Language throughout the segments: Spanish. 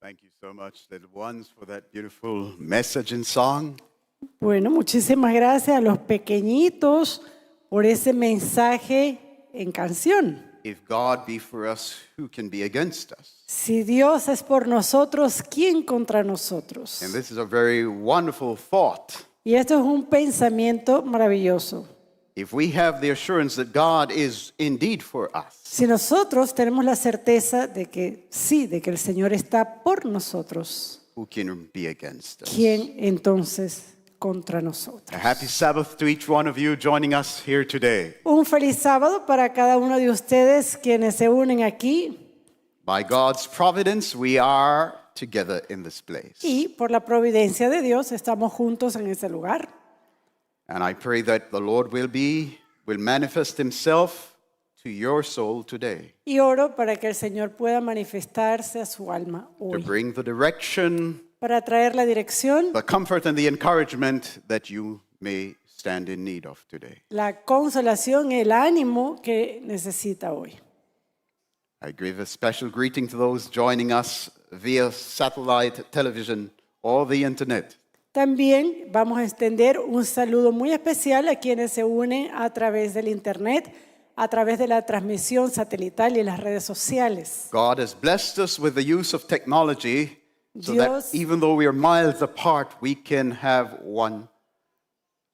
Thank you so much, little ones, for that beautiful message and song. Bueno, muchísimas gracias a los pequeñitos por ese mensaje en canción. If God be for us, who can be against us? Si Dios es por nosotros, ¿quién contra nosotros? And this is a very wonderful thought. Y esto es un pensamiento maravilloso. If we have the assurance that God is indeed for us, Si nosotros tenemos la certeza de que sí, de que el Señor está por nosotros, who can be against us? ¿quién entonces contra nosotros? A happy Sabbath to each one of you joining us here today. Un feliz sábado para cada uno de ustedes quienes se unen aquí. By God's providence, we are together in this place. Y por la providencia de Dios estamos juntos en ese lugar. And I pray that the Lord will manifest himself to your soul today Y oro para que el Señor pueda manifestarse a su alma to hoy, bring the direction, para traer la dirección, the comfort and the encouragement that you may stand in need of today. la consolación, el ánimo que necesita hoy. I give a special greeting to those joining us via satellite television or the internet. También vamos a extender un saludo muy especial a quienes se unen a través del internet, a través de la transmisión satelital y las redes sociales. God has blessed us with the use of technology so that Dios- even though we are miles apart, we can have one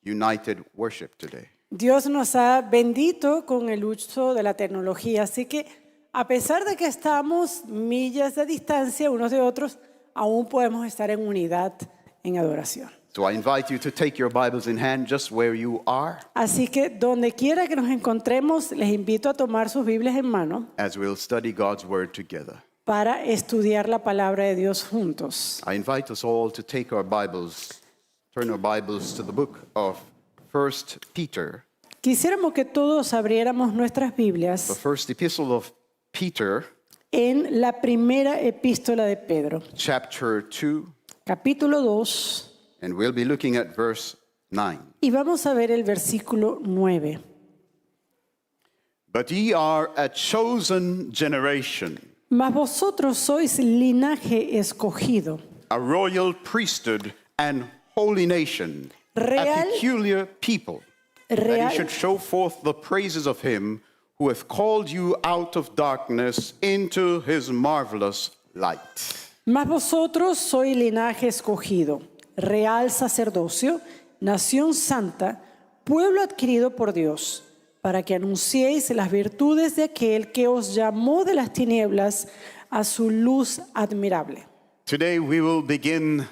united worship today. Dios nos ha bendito con el uso de la tecnología, así que a pesar de que estamos millas de distancia unos de otros, aún podemos estar en unidad en adoración. So I invite you to take your Bibles in hand just where you are Así que donde quiera que nos encontremos, les invito a tomar sus Biblias en mano as we'll study God's Word together. para estudiar la palabra de Dios juntos. I invite us all to take our Bibles, turn our Bibles to the book of 1 Peter, Quisiéramos que todos abriéramos nuestras the Biblias first epistle of Peter, en la primera epístola de Pedro, chapter 2, capítulo 2, and we'll be looking at verse 9. y vamos a ver el versículo 9. But ye are a chosen generation, Mas vosotros sois linaje escogido, a royal priesthood and holy nation, a Real- peculiar people, that Real- ye should show forth the praises of him who hath called you out of darkness into his marvelous light. mas vosotros sois linaje escogido, real sacerdocio, nación santa, pueblo adquirido por Dios, para que anunciéis las virtudes de aquel que os llamó de las tinieblas a su luz admirable. Today we will begin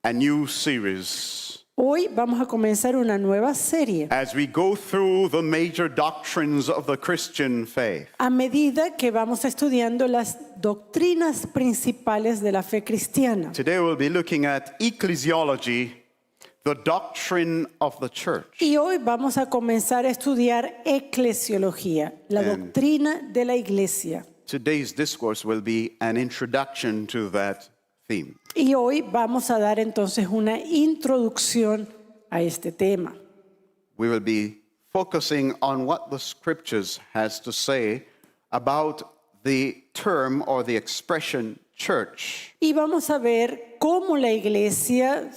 a new series Hoy vamos a comenzar una nueva serie. as we go through the major doctrines of the Christian faith. A medida que vamos estudiando las doctrinas principales de la fe cristiana. Today we'll be looking at ecclesiology, the doctrine of the church. Y hoy vamos a comenzar a estudiar eclesiología, la doctrina de la iglesia. Today's discourse will be an introduction to that theme. Y hoy vamos a dar entonces una introducción a este tema. We will be focusing on what the scriptures has to say about the term or the expression church. Y vamos a ver cómo la iglesia,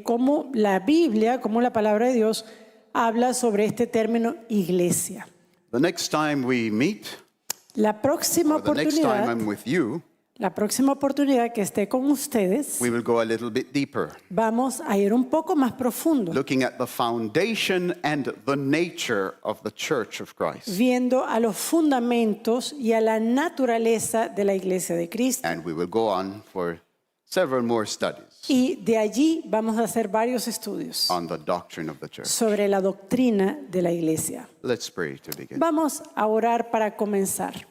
cómo la Biblia, cómo la palabra de Dios habla sobre este término iglesia. The next time we meet, La próxima or the next time oportunidad, I'm with you, que esté con ustedes, we will go a little bit deeper, vamos a ir un poco más profundo, looking at the foundation and the nature of the church of Christ. viendo a los fundamentos y a la naturaleza de la iglesia de Cristo. And we will go on for several more studies Y de allí vamos a hacer varios estudios on the doctrine of the church. sobre la doctrina de la iglesia. Let's pray to begin. Vamos a orar para comenzar.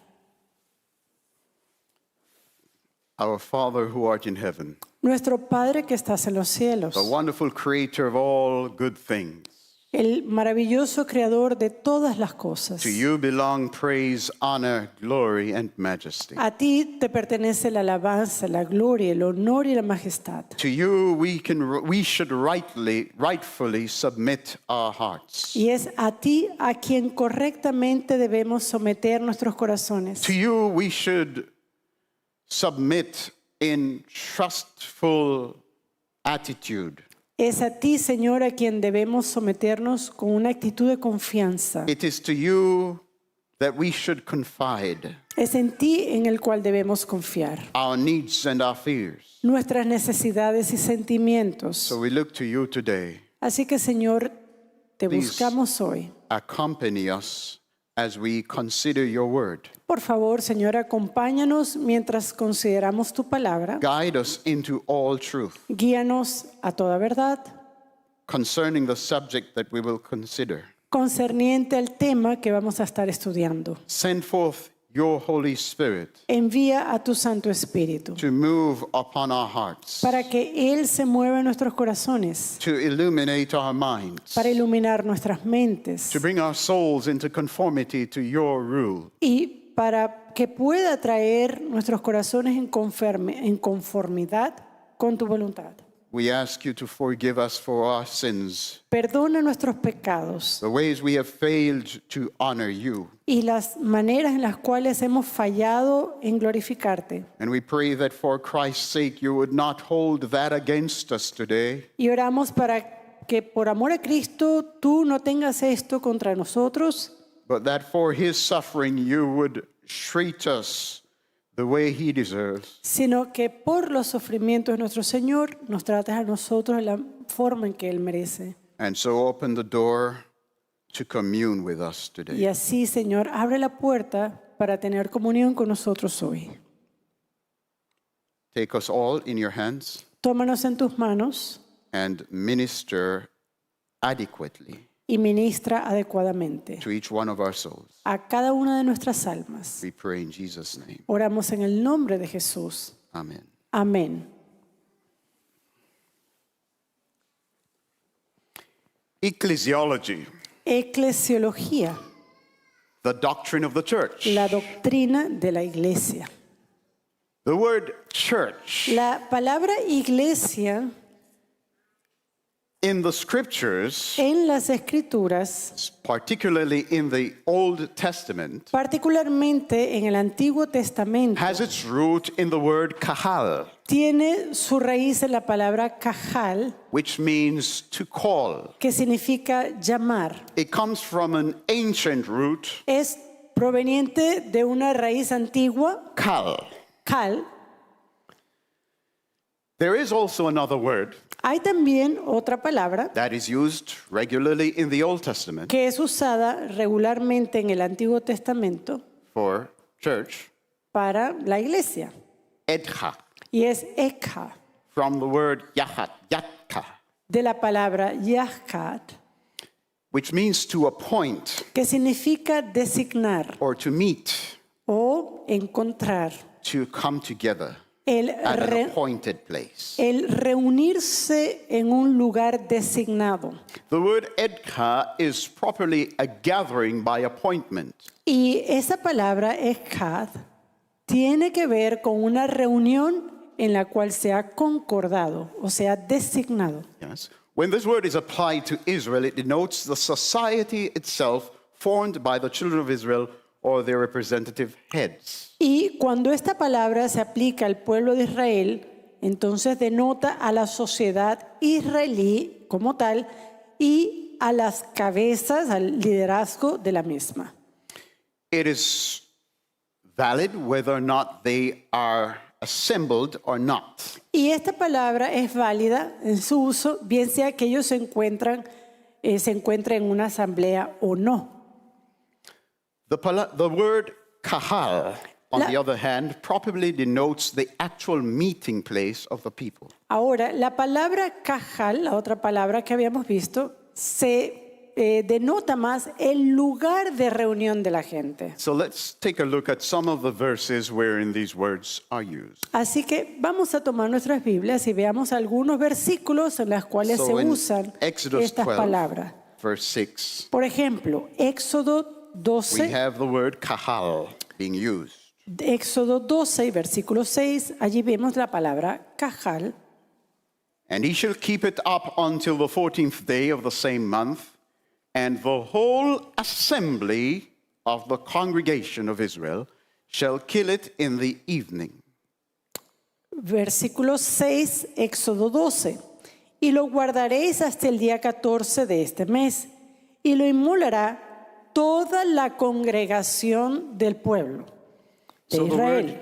Our Father who art in heaven, Nuestro Padre que estás en los cielos, the wonderful creator of all good things, el maravilloso creador de todas las cosas. to you belong praise, honor, glory, and majesty. A ti te pertenece la alabanza, la gloria, el honor y la majestad. To you we should rightfully submit our hearts. Y es a ti a quien correctamente debemos someter nuestros corazones. To you we should submit in trustful attitude. Es a ti, Señor, a quien debemos someternos con una actitud de confianza. It is to you that we should confide Es en ti en el cual debemos confiar. our needs and our fears. Nuestras necesidades y sentimientos. So we look to you today. Así que, Señor, te Please. buscamos hoy. Accompany us as we consider your word. Por favor, Señor, acompáñanos mientras consideramos tu palabra. Guide us into all truth Guíanos a toda verdad concerning the subject that we will consider. concerniente al tema que vamos a estar estudiando. Send forth your Holy Spirit Envía a tu Santo Espíritu to move upon our hearts, para que Él se mueva en nuestros corazones, to illuminate our minds, para iluminar nuestras mentes to bring our souls into conformity to your rule. y para que pueda traer nuestros corazones en conformidad con tu voluntad. We ask you to forgive us for our sins, Perdona nuestros pecados the ways we have failed to honor you. y las maneras en las cuales hemos fallado en glorificarte. And we pray that for Christ's sake you would not hold that against us today, Y oramos para que por amor a Cristo tú no tengas esto contra nosotros, but that for his suffering you would treat us the way he deserves. sino que por los sufrimientos de nuestro Señor nos trates a nosotros de la forma en que Él merece. And so open the door to commune with us Y today. así, Señor, abre la puerta para tener comunión con nosotros hoy. Take us all in your hands Tómanos en tus manos and minister adequately y ministra adecuadamente to each one of our souls. a cada una de nuestras almas. We pray in Jesus' name. Oramos en el nombre de Jesús. Amen. Amén. Ecclesiology, Eclesiología, the doctrine of the church. la doctrina de la iglesia. The word church La palabra iglesia in the scriptures, en las escrituras, particularly in the Old Testament, particularmente en el Antiguo Testamento, has its root in the word kahal, tiene su raíz en la palabra kahal, which means to call. que significa llamar. It comes from an ancient root, Es proveniente de una raíz antigua, kal. kal. There is also another word Hay también otra palabra that is used regularly in the Old Testament que es usada regularmente en el Antiguo Testamento for church, para la iglesia, edcha, y es ekha, from the word yahat, yatka, de la palabra yahkat, which means to appoint que significa designar or to meet, o encontrar, to come together el, at an appointed place. el reunirse en un lugar designado. The word edka is properly a gathering by appointment. Y esa palabra ekad tiene que ver con una reunión en la cual se ha concordado, o sea, designado. Yes. When this word is applied to Israel, it denotes the society itself formed by the children of Israel or their representative heads. Y cuando esta palabra se aplica al pueblo de Israel, entonces denota a la sociedad israelí como tal y a las cabezas, al liderazgo de la misma. It is valid whether or not they are assembled or not. Y esta palabra es válida en su uso, bien sea que ellos se encuentren en una asamblea o no. The word kahal, on La- the other hand, probably denotes the actual meeting place of the people. Ahora, la palabra cajal, la otra palabra que habíamos visto, se denota más el lugar de reunión de la gente. So let's take a look at some of the verses wherein these words are used. Así que vamos a tomar nuestras Biblias y veamos algunos versículos en los cuales se So in usan Exodus estas 12, palabras. verse 6, Por ejemplo, Éxodo we 12, have the word kahal being used. Éxodo 12 y versículo 6, allí vemos la palabra cajal. And he shall keep it up until the 14th day of the same month, and the whole assembly of the congregation of Israel shall kill it in the evening. Versículo 6, Éxodo 12. Y lo guardaréis hasta el día 14 de este mes, y lo inmolará toda la congregación del pueblo de So the Israel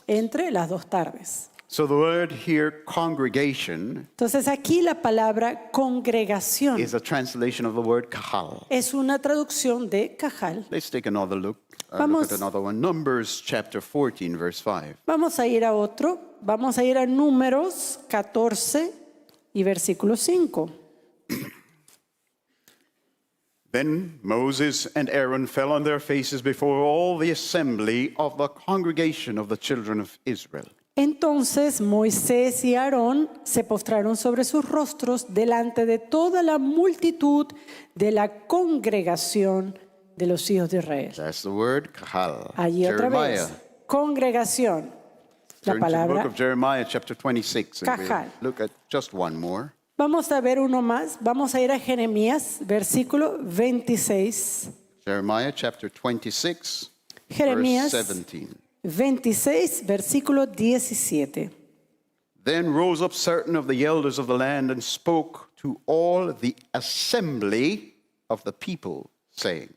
entre las 2 tardes. So the word here, congregation, Entonces aquí la palabra congregación is a translation of the word kahal. es una traducción de cajal. Let's take another look. Look Vamos. at another one. Numbers chapter 14, verse 5. Vamos a ir a otro, vamos a ir a Números 14 y versículo 5. Then Moses and Aaron fell on their faces before all the assembly of the congregation of the children of Israel. Entonces Moisés y Aarón se postraron sobre sus rostros delante de toda la multitud de la congregación de los hijos de Israel. That's the word kahal. Allí otra vez, congregación. La Turn to the book palabra. of Jeremiah chapter 26. And we'll Kahal. look at just one more. Vamos a ver uno más. Vamos a ir a Jeremías, versículo 26. Jeremiah chapter 26, Jeremías verse 17. 26, versículo 17. Then rose up certain of the elders of the land and spoke to all the assembly of the people, saying,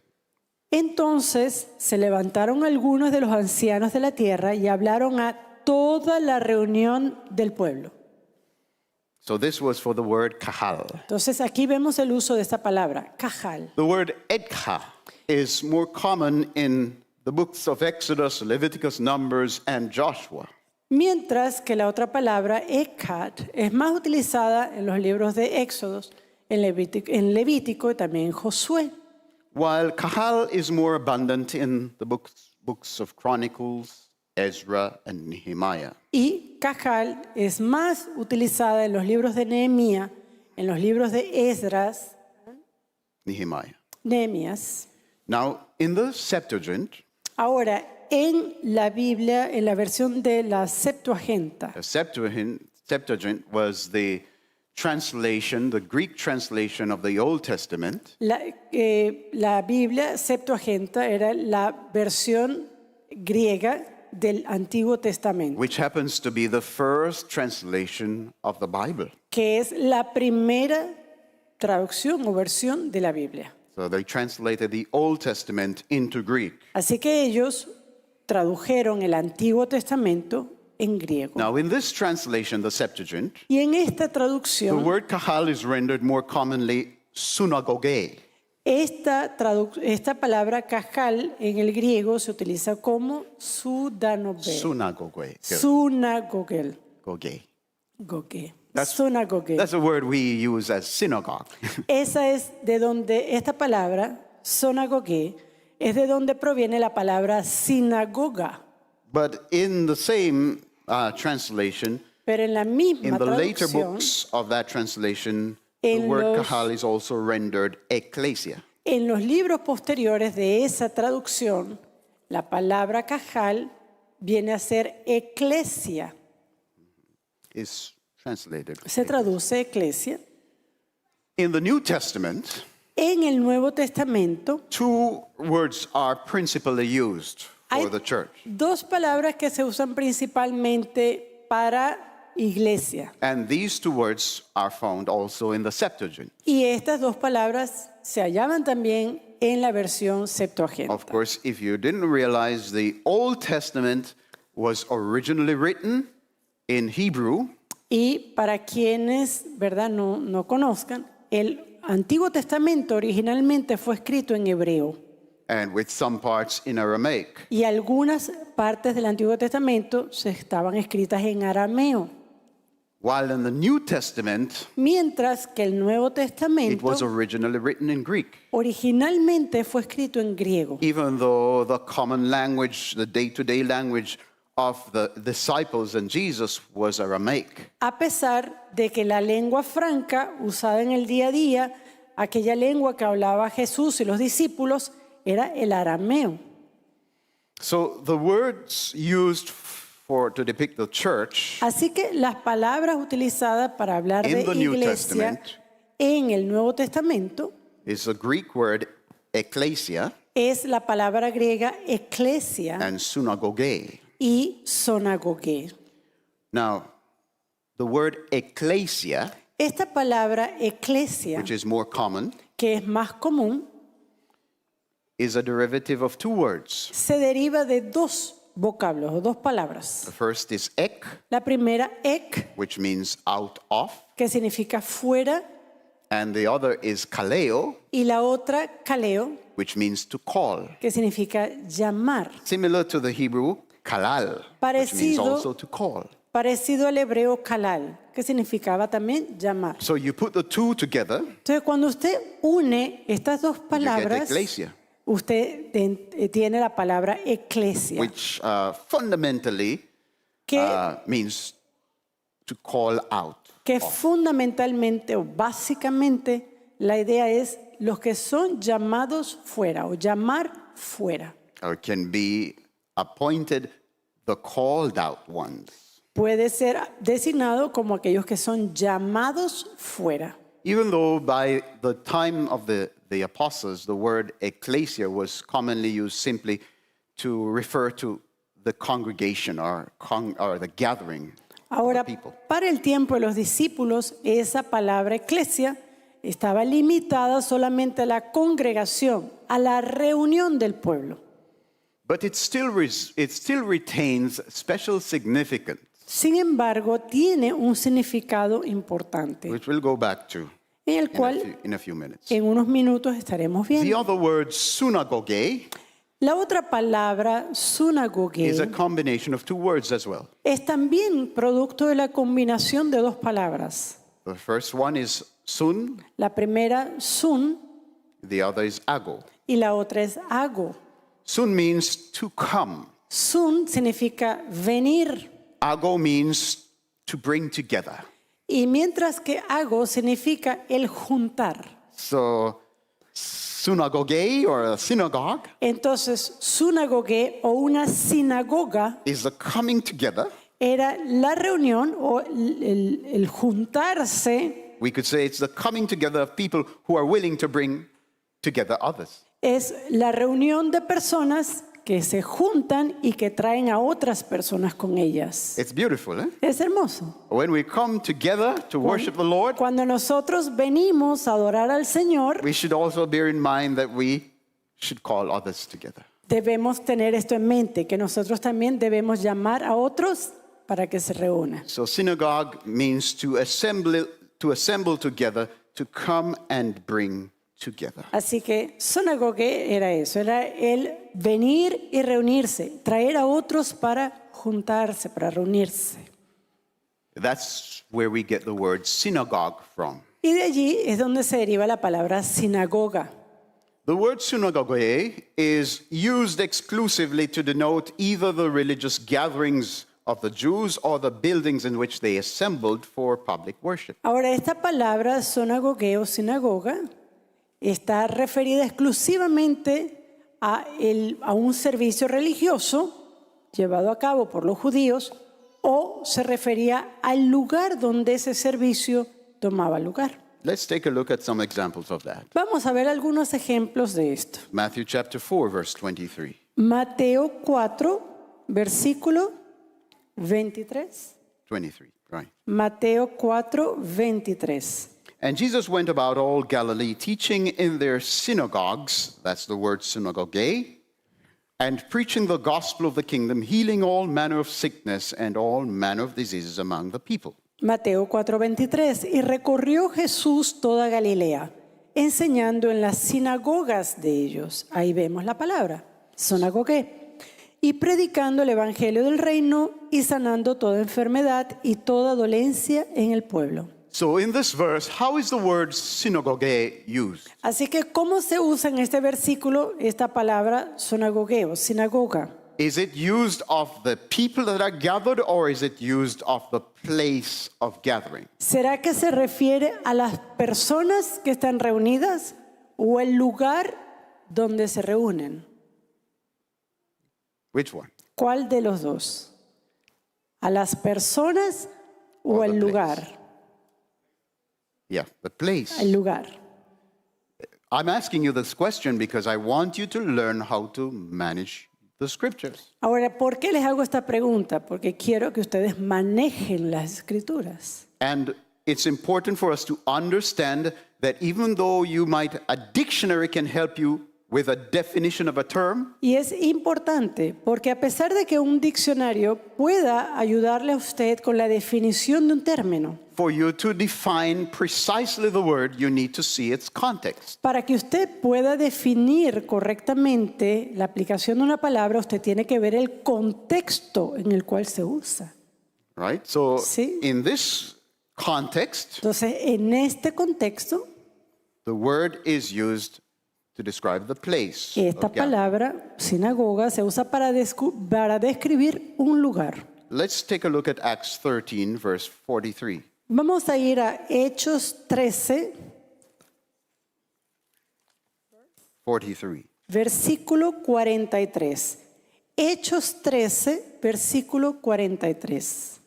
Entonces se levantaron algunos de los ancianos de la tierra y hablaron a toda la reunión del pueblo. so this was for the word kahal. Entonces aquí vemos el uso de esta palabra, cajal. The word edka is more common in the books of Exodus, Leviticus, Numbers, and Joshua. Mientras que la otra palabra, ekat, es más utilizada en los libros de Éxodos, en Levítico y también en Josué. While kahal is more abundant in the books of Chronicles, Ezra, and Nehemiah. Y cajal es más utilizada en los libros de Nehemías, en los libros de Esdras, Nehemías. Now, in the Septuagint, Ahora, en la Biblia, en la versión de la Septuaginta, the Septuagint was the translation, the Greek translation of the Old Testament, la Biblia Septuaginta era la versión griega del Antiguo Testamento, which happens to be the first translation of the Bible. que es la primera traducción o versión de la Biblia. So they translated the Old Testament into Greek. Así que ellos tradujeron el Antiguo Testamento en griego. Now, in this translation, the Septuagint, Y en esta the traducción, word kahal is rendered more commonly synagoge. esta palabra cajal en el griego se utiliza como sudanobel. Synagoge. Sunagogel. Goge. Goge. That's- Sunagogel. That's a word we use as synagogue. Esa es de donde esta palabra, sunagoge, es de donde proviene la palabra sinagoga. But in the same translation, Pero en la in misma the later traducción, books of that translation, the En word los- kahal is also rendered ecclesia. en los libros posteriores de esa traducción, la palabra cajal viene a ser eclesia. Is translated. Se traduce eclesia. In the New Testament, En el Nuevo Testamento two words are principally used for hay the church. dos palabras que se usan principalmente para iglesia. And these two words are found also in the Septuagint. Y estas dos palabras se hallaban también en la versión Septuaginta. Of course, if you didn't realize, the Old Testament was originally written in Hebrew, Y para quienes, ¿verdad?, no conozcan, el Antiguo Testamento originalmente fue escrito en hebreo and with some parts in Aramaic. y algunas partes del Antiguo Testamento se estaban escritas en arameo, While in the New Testament, mientras que el Nuevo it Testamento was originally written in Greek. originalmente fue escrito en griego. Even though the common language, the day-to-day language of the disciples and Jesus was Aramaic. A pesar de que la lengua franca usada en el día a día, aquella lengua que hablaba Jesús y los discípulos, era el arameo. So the words used to depict the church Así que las palabras utilizadas para hablar In de the New iglesia Testament en el Nuevo Testamento is a Greek word, ecclesia, es la palabra griega eclesia and synagoge. y sonagoge. Now, the word ecclesia, Esta palabra eclesia, which is more common, que es más común, is a derivative of two words. se deriva de dos vocablos o dos palabras. The first is ek, La primera, ek, which means out of, que significa fuera, and the other is kaleo, y la otra, kaleo, which means to call. que significa llamar. Similar to the Hebrew kalal, which means Parecido- also to call. Parecido al hebreo kalal, que significaba también llamar. So you put the two together, Entonces, cuando usted une estas dos you get palabras, ecclesia, usted tiene la palabra eclesia, which fundamentally que, means to call out. que fundamentalmente o básicamente la idea es los que son llamados fuera o llamar fuera. Or can be appointed the called out ones. Puede ser designado como aquellos que son llamados fuera. Even though by the time of the apostles, the word ecclesia was commonly used simply to refer to the congregation or the gathering Ahora, of the people. para el tiempo de los discípulos, esa palabra eclesia estaba limitada solamente a la congregación, a la reunión del pueblo. But it still retains special significance, Sin embargo, tiene un significado importante, which we'll go back to en el cual in a few minutes. en unos minutos estaremos The viendo. other word, synagogue, La otra palabra, sunagoge, is a combination of two words as well. es también producto de la combinación de dos palabras. The first one is sun, La primera, sun, the other is ago. y la otra es ago. Sun means to come. Sun significa venir, Ago means to bring together. y mientras que ago significa el juntar. So, synagogue or a synagogue Entonces, sunagoge o una sinagoga is the coming together. era la reunión o el juntarse, We could say it's the coming together of people who are willing to bring together others. es la reunión de personas que se juntan y que traen a otras personas con ellas. It's beautiful, eh? Es hermoso. When we come together to worship the Lord, Cuando nosotros venimos a adorar al Señor, we should also bear in mind that we should call others together. debemos tener esto en mente, que nosotros también debemos llamar a otros para que se reúnan. So synagogue means to assemble together, to come and bring together. Así que sinagoge era eso, era el venir y reunirse, traer a otros para juntarse, para reunirse. That's where we get the word synagogue from. Y de allí es donde se deriva la palabra sinagoga. The word synagogue is used exclusively to denote either the religious gatherings of the Jews or the buildings in which they assembled for public worship. Ahora, esta palabra sinagoge o sinagoga está referida exclusivamente a un servicio religioso llevado a cabo por los judíos, o se refería al lugar donde ese servicio tomaba lugar. Let's take a look at some examples of that. Vamos a ver algunos ejemplos de esto. Matthew chapter 4, verse 23. Mateo 4, versículo 23. 23, right. Mateo 4, 23. And Jesus went about all Galilee, teaching in their synagogues, that's the word synagogue, and preaching the gospel of the kingdom, healing all manner of sickness and all manner of diseases among the people. Mateo 4:23. Y recorrió Jesús toda Galilea, enseñando en las sinagogas de ellos. Ahí vemos la palabra, sinagogue. Y predicando el evangelio del reino y sanando toda enfermedad y toda dolencia en el pueblo. So in this verse, how is the word synagogue used? Así que, ¿cómo se usa en este versículo esta palabra sinagogue o sinagoga? Is it used of the people that are gathered, or is it used of the place of gathering? ¿Será que se refiere a las personas que están reunidas o el lugar donde se reúnen? Which one? ¿Cuál de los dos? ¿A las personas o Or el the lugar? Yeah, the place. El lugar. I'm asking you this question because I want you to learn how to manage the scriptures. Ahora, ¿por qué les hago esta pregunta? Porque quiero que ustedes manejen las escrituras. And it's important for us to understand that even though a dictionary can help you with a definition of a term, Y es importante porque a pesar de que un diccionario pueda ayudarle a usted con la definición de un término, for you to define precisely the word, you need to see its context. para que usted pueda definir correctamente la aplicación de una palabra, usted tiene que ver el contexto en el cual se usa. Right? So Sí. in this context, Entonces, en este contexto, the word is used to describe the place. esta of gathering. palabra, sinagoga, se usa para describir un lugar. Let's take a look at Acts 13, verse 43. Vamos a ir a Hechos 13, 43. versículo 43. Hechos 13, versículo 43.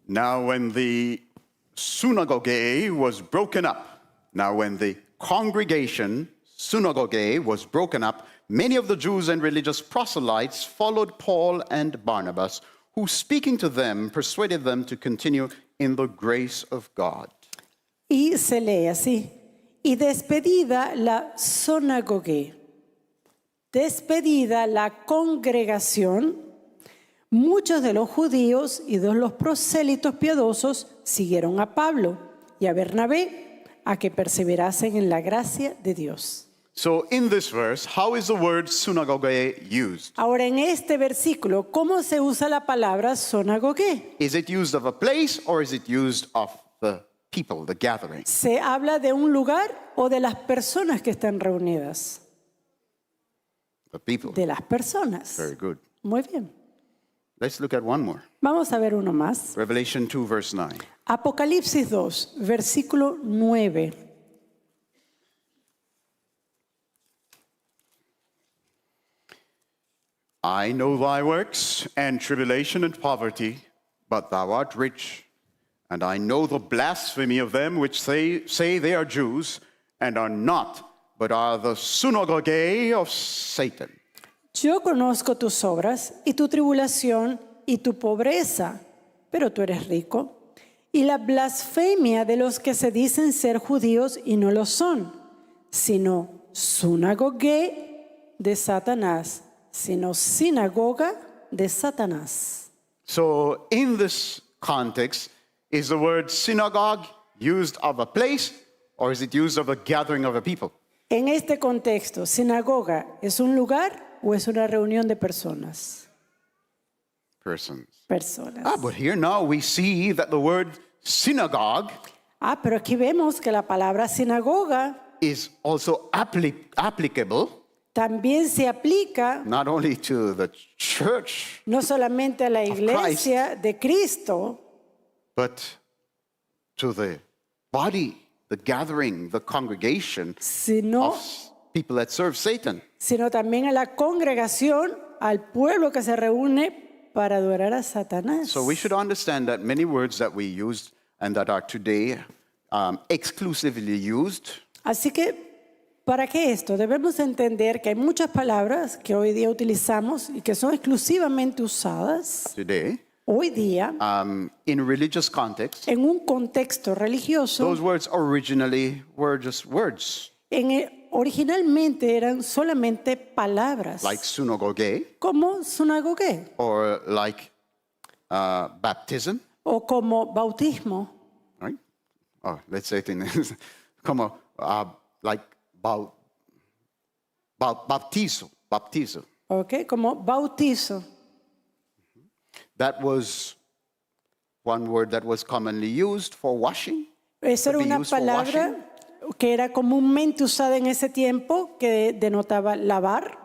Now when the synagogue was broken up, many of the Jews and religious proselytes followed Paul and Barnabas, who speaking to them persuaded them to continue in the grace of God. Y se lee así. Y despedida la sinagoga, despedida la congregación, muchos de los judíos y de los prosélitos piadosos siguieron a Pablo y a Bernabé a que perseverasen en la gracia de Dios. So in this verse, how is the word synagogue used? Ahora en este versículo, ¿cómo se usa la palabra sinagogue? Is it used of a place or is it used of the people, the gathering? ¿Se habla de un lugar o de las personas que están reunidas? The people. De las personas. Very good. Muy bien. Let's look at one more. Vamos a ver uno más. Revelation 2, verse 9. Apocalipsis 2, versículo 9. I know thy works and tribulation and poverty, but thou art rich. And I know the blasphemy of them which say they are Jews and are not, but are the synagogue of Satan. Yo conozco tus obras y tu tribulación y tu pobreza, pero tú eres rico. Y la blasfemia de los que se dicen ser judíos y no lo son, sino sinagogue de Satanás, sino sinagoga de Satanás. So in this context, is the word synagogue used of a place or is it used of a gathering of a people? En este contexto, ¿sinagoga es un lugar o es una reunión de personas? Persons. Personas. But here now we see that the word synagogue Pero aquí vemos que la palabra sinagoga is also applicable también se aplica not only to the church, no solamente a la iglesia de Cristo, but to the body, the gathering, the congregation sino of people that serve Satan. también a la congregación, al pueblo que se reúne para adorar a Satanás. So we should understand that many words that we used and that are today exclusively used Así que, ¿para qué esto? Debemos entender que hay muchas palabras que hoy día utilizamos y que son exclusivamente usadas today hoy día in religious context. en un contexto religioso. Those words originally were just words, Originalmente eran solamente palabras, like synagogue como sinagogue or like baptism, o como bautismo, right? Oh, let's say it in como like baptizo. ¿ok? Como bautizo. That was one word that was commonly used for washing. Esa era Could be una used for palabra que era comúnmente usada en ese tiempo que denotaba lavar,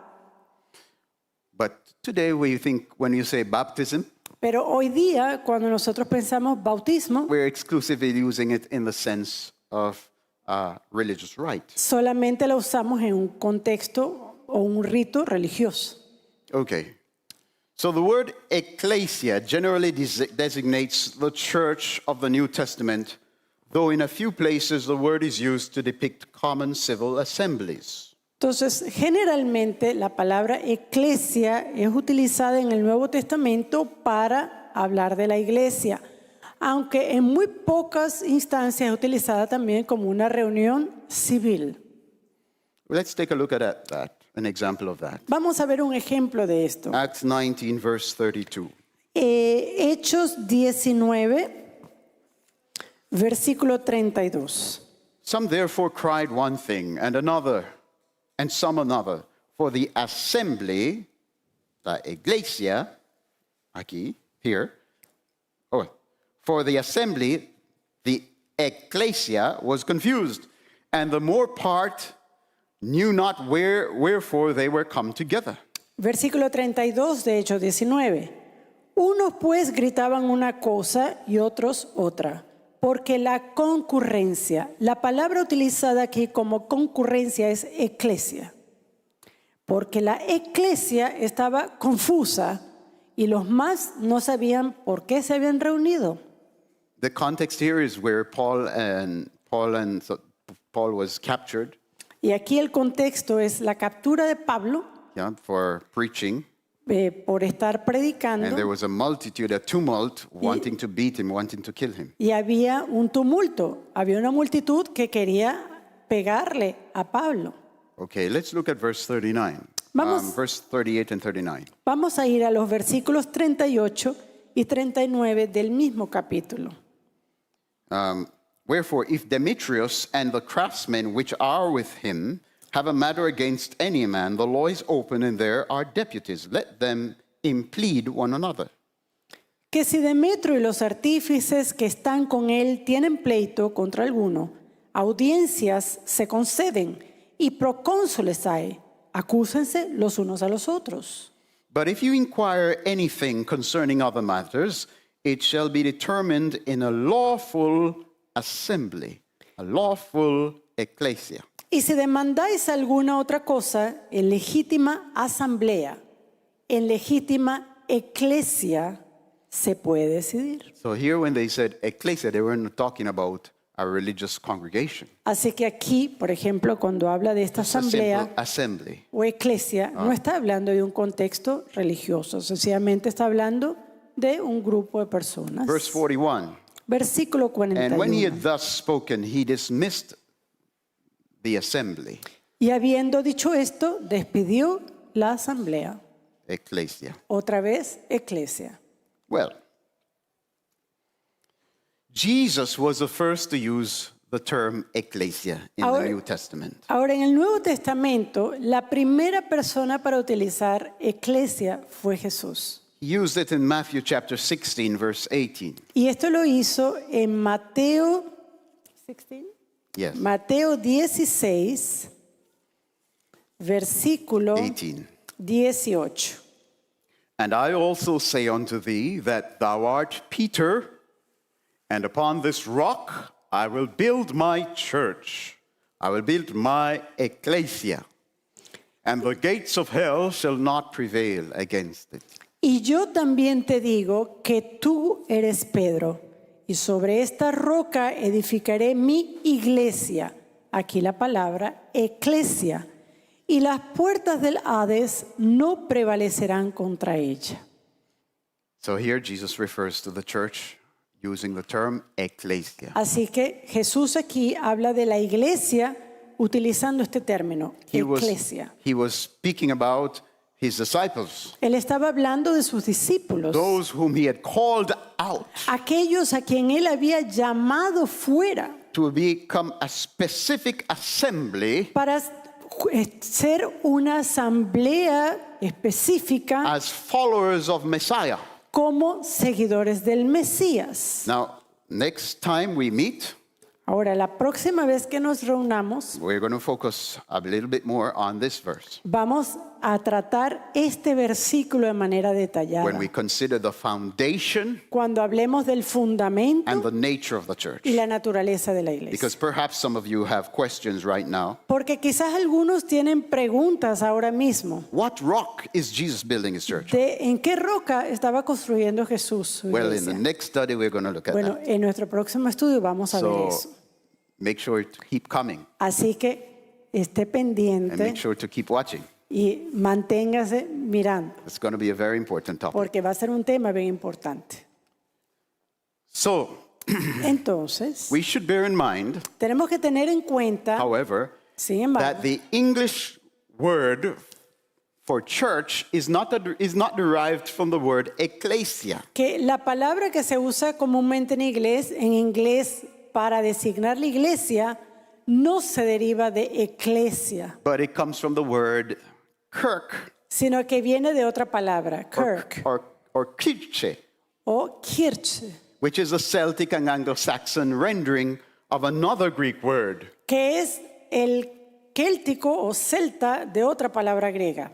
But today we think when you say baptism, pero hoy día cuando nosotros pensamos bautismo, we're exclusively using it in the sense of religious rite. solamente la usamos en un contexto o un rito religioso. Okay. So the word ecclesia generally designates the church of the New Testament, though in a few places the word is used to depict common civil assemblies. Entonces, generalmente la palabra eclesia es utilizada en el Nuevo Testamento para hablar de la iglesia, aunque en muy pocas instancias es utilizada también como una reunión civil. Let's take a look at an example of that. Vamos a ver un ejemplo de esto. Acts 19, verse 32. Hechos 19, versículo 32. Some therefore cried one thing, and another, and some another. For the assembly, la iglesia, aquí, here, for the assembly, the ecclesia was confused, and the more part knew not wherefore they were come together. Versículo 32 de Hechos 19. Unos pues gritaban una cosa y otros otra, porque la concurrencia, la palabra utilizada aquí como concurrencia es eclesia, porque la eclesia estaba confusa y los más no sabían por qué se habían reunido. The context here is where Paul was captured, Y aquí el contexto es la captura de Pablo for preaching, por estar and predicando. there was a tumult, wanting to beat him, wanting to kill him. Y había un tumulto, había una multitud que quería pegarle a Pablo. Okay, let's look at verse 39. Vamos. Verse 38 and 39. Vamos a ir a los versículos 38 y 39 del mismo capítulo. Wherefore, if Demetrius and the craftsmen which are with him have a matter against any man, the law is open, and there are deputies. Let them implead one another. Que si Demetrio y los artífices que están con él tienen pleito contra alguno, audiencias se conceden y procónsules hay, acúsense los unos a los otros. But if you inquire anything concerning other matters, it shall be determined in a lawful assembly, a lawful ecclesia. Y si demandáis alguna otra cosa, en legítima asamblea, en legítima eclesia, se puede decidir. So here when they said ecclesia, they weren't talking about a religious congregation. Así que aquí, por ejemplo, cuando habla de esta It's a asamblea simple assembly. o eclesia, no está hablando de un contexto religioso, sencillamente está hablando de un grupo de personas. Verse 41. Versículo And when he 41. had thus spoken, he dismissed the assembly, Y habiendo dicho esto, despidió la asamblea. ecclesia. Otra vez, eclesia. Well, Jesus was the first to use the term ecclesia in Ahora- the New Testament. Ahora, en el Nuevo Testamento, la primera persona para utilizar eclesia fue Jesús. He used it in Matthew chapter 16, verse 18. Y esto lo hizo en Mateo 16. Yes, Mateo 16, versículo 18. 18. And I also say unto thee that thou art Peter, and upon this rock I will build my church. I will build my ecclesia. And the gates of hell shall not prevail against it. Y yo también te digo que tú eres Pedro, y sobre esta roca edificaré mi iglesia. Aquí la palabra eclesia. Y las puertas del Hades no prevalecerán contra ella. So here Jesus refers to the church using the term ecclesia. Así que Jesús aquí habla de la iglesia utilizando este término, He was speaking about his disciples, Él estaba hablando de sus discípulos, those whom he had called out aquellos a quien Él había llamado fuera to become a specific assembly para ser una asamblea específica as followers of Messiah. como seguidores del Mesías. Now, next time we meet, Ahora, la próxima vez que nos reunamos, we're going to focus a little bit more on this verse vamos a tratar este versículo de manera detallada. when we consider the foundation Cuando hablemos del fundamento and the nature of the church. y la naturaleza de la iglesia. Because perhaps some of you have questions right now. Porque quizás algunos tienen preguntas ahora mismo. What rock is Jesus building his church? De ¿en qué roca estaba construyendo Jesús su Well, in iglesia? the next study, we're going to look at Bueno, en nuestro próximo estudio vamos a ver that. eso. So make sure to keep coming. Así que esté and pendiente make sure to keep watching. y manténgase mirando, It's going to be a very important topic. porque va a ser un tema bien importante. So, Entonces, we should bear in mind, tenemos que tener en cuenta, however, sin embargo, that the English word for church is not derived from the word ecclesia. que la palabra que se usa comúnmente en inglés para designar la iglesia no se deriva de eclesia, But it comes from the word kirk sino que viene de otra palabra, kirk or kirche, o kirche, which is a Celtic and Anglo-Saxon rendering of another Greek word, que es el céltico o celta de otra palabra griega,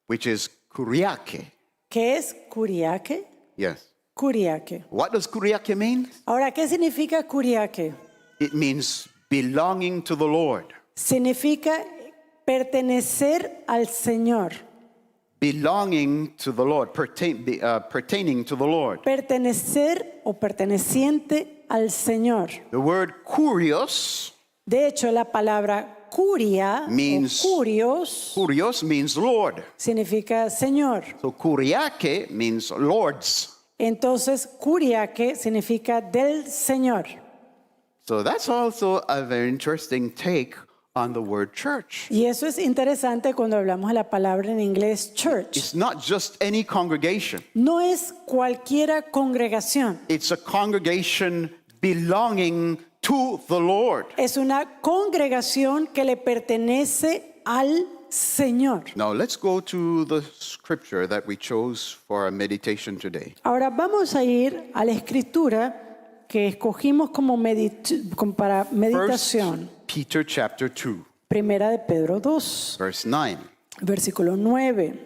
which is kuriake. que es kuriake. Yes. Kuriake. What does kuriake mean? Ahora, ¿qué significa kuriake? It means belonging to the Lord. Significa pertenecer al Señor. Belonging to the Lord, pertaining to the Lord. Pertenecer o perteneciente al Señor. The word kurios, De hecho, la palabra curia Means- o curios kurios means Lord. significa Señor. So kuriake means lords. Entonces, kuriake significa del Señor. So that's also a very interesting take on the word church. Y eso es interesante cuando hablamos de la palabra en inglés church. It's not just any congregation. No es cualquiera congregación. It's a congregation belonging to the Lord. Es una congregación que le pertenece al Señor. Now let's go to the scripture that we chose for our meditation today. Ahora vamos a ir a la escritura que escogimos para meditación. 1 Peter chapter 2, Primera de Pedro 2, verse 9. versículo 9.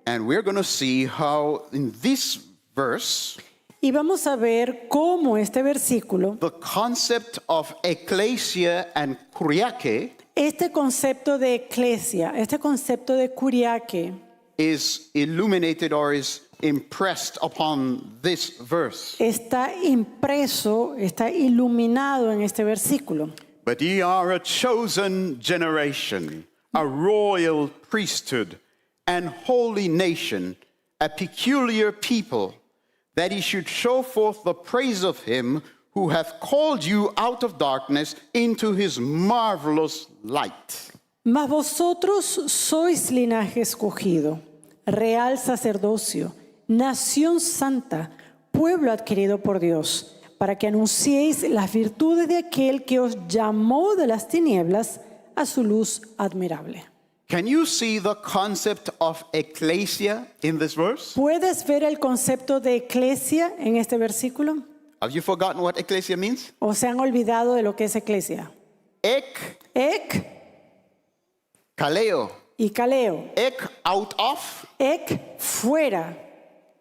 And we're going to see how in this verse Y vamos a ver cómo este versículo, the concept of ecclesia and kuriake este concepto de eclesia, este concepto de kuriake, is illuminated or is impressed upon this verse. está impreso, está iluminado en este versículo. But ye are a chosen generation, a royal priesthood, and holy nation, a peculiar people, that he should show forth the praise of him who hath called you out of darkness into his marvelous light. Mas vosotros sois linaje escogido, real sacerdocio, nación santa, pueblo adquirido por Dios, para que anunciéis las virtudes de aquel que os llamó de las tinieblas a su luz admirable. Can you see the concept of ecclesia in this verse? ¿Puedes ver el concepto de eclesia en este versículo? Have you forgotten what ecclesia means? ¿O se han olvidado de lo que es eclesia? Ek, Ek kaleo. y kaleo. Ek, out of. Ek, fuera.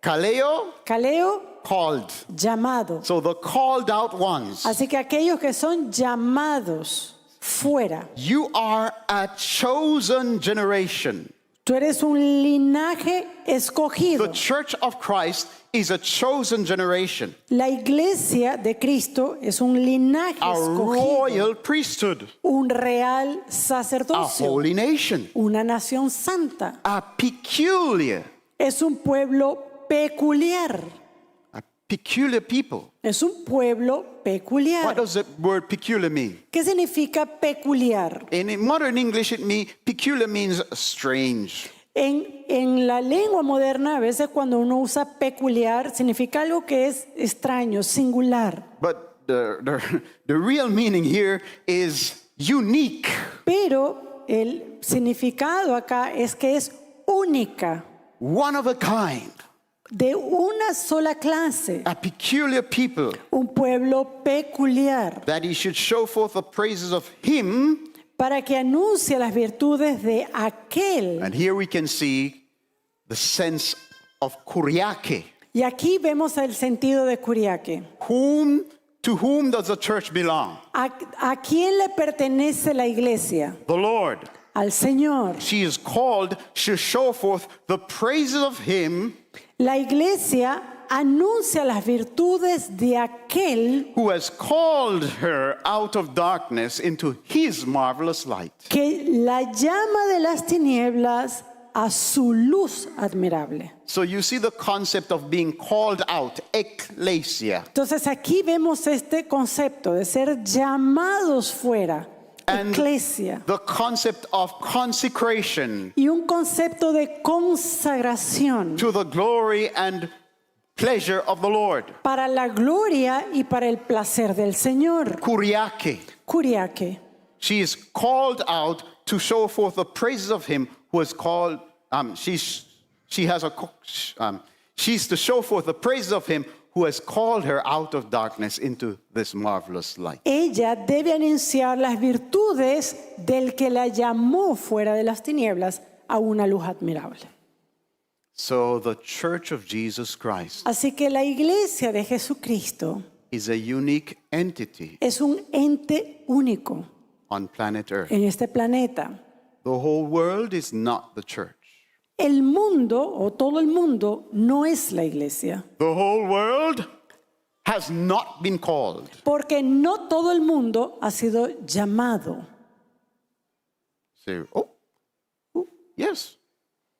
Kaleo, Kaleo, called. llamado. So the called out ones. Así que aquellos que son llamados fuera. You are a chosen generation. Tú eres un linaje The escogido. church of Christ is a chosen generation, La iglesia de Cristo es un linaje a escogido, royal priesthood, un real a sacerdocio, holy nation, una nación santa. a peculiar Es un pueblo peculiar. people. Es un pueblo What peculiar. does the word peculiar mean? ¿Qué significa peculiar? In modern English, peculiar means strange. En la lengua moderna, a veces cuando uno usa peculiar, significa algo que es extraño, singular. But the real meaning here is unique. Pero el significado acá es que es única, One of a kind, de una sola clase, a peculiar people, un pueblo peculiar, that he should show forth the praises of him. para que anuncie las virtudes de aquel. And here we can see the sense of kuriake. Y aquí vemos el sentido de kuriake. To whom does the church belong? ¿A quién le pertenece la iglesia? The Lord. Al Señor. She is called to show forth the praises of him La iglesia anuncia las virtudes de aquel who has called her out of darkness into his marvelous light. que la llama de las tinieblas a su luz admirable. So you see the concept of being called out, ecclesia. Entonces aquí vemos este concepto de ser llamados fuera, And eclesia, the concept of consecration y un concepto de consagración to the glory and pleasure of the Lord. para la gloria y para el placer del Señor. Kuriake. Kuriake. She is called out to show forth the praises of him who has called, she's to show forth the praises of him who has called her out of darkness into this marvelous light. Ella debe anunciar las virtudes del que la llamó fuera de las tinieblas a una luz admirable. So the church of Jesus Christ Así que la iglesia de Jesucristo is a unique entity es un ente único on planet Earth. en este planeta. The whole world is not the church. El mundo o todo el mundo no es la iglesia, The whole world has not been called. porque no todo el mundo ha sido llamado. So, yes.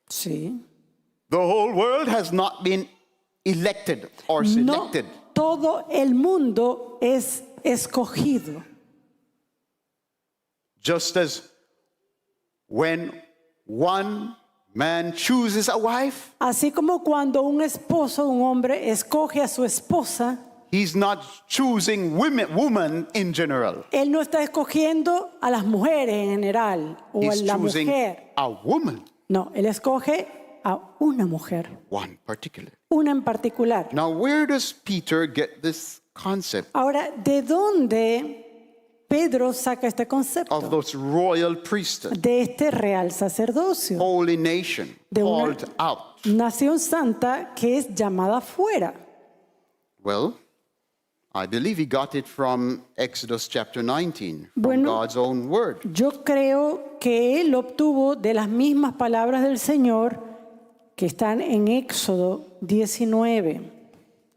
Sí. The whole world has not been elected or No selected. todo el mundo es escogido. Just as when one man chooses a wife, Así como cuando un esposo, un hombre, escoge a su esposa, he's not choosing woman in general. él no está escogiendo a las mujeres en general o a He's la choosing mujer. a woman, No, él escoge a una mujer, one particular. una en particular. Now, where does Peter get this concept Ahora, ¿de dónde Pedro saca este of concepto? this royal priesthood, De este real sacerdocio, holy nation, De una- called out? nación santa que es llamada fuera. Well, I believe he got it from Exodus chapter 19, from Bueno. God's own word. Yo creo que él obtuvo de las mismas palabras del Señor que están en Éxodo 19.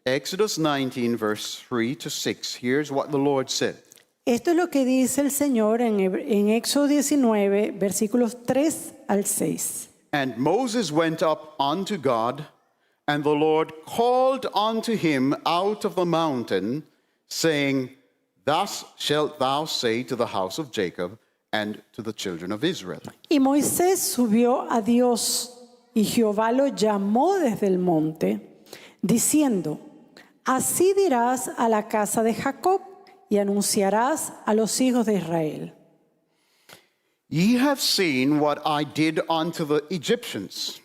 Exodus 19, verse 3 to 6. Here's what the Lord said. Esto es lo que dice el Señor en Éxodo 19, versículos 3 al 6. And Moses went up unto God, and the Lord called unto him out of the mountain, saying, Thus shalt thou say to the house of Jacob and to the children of Israel. Y Moisés subió a Dios, y Jehová lo llamó desde el monte, diciendo, así dirás a la casa de Jacob, y anunciarás a los hijos de Israel. Ye have seen what I did unto the Egyptians,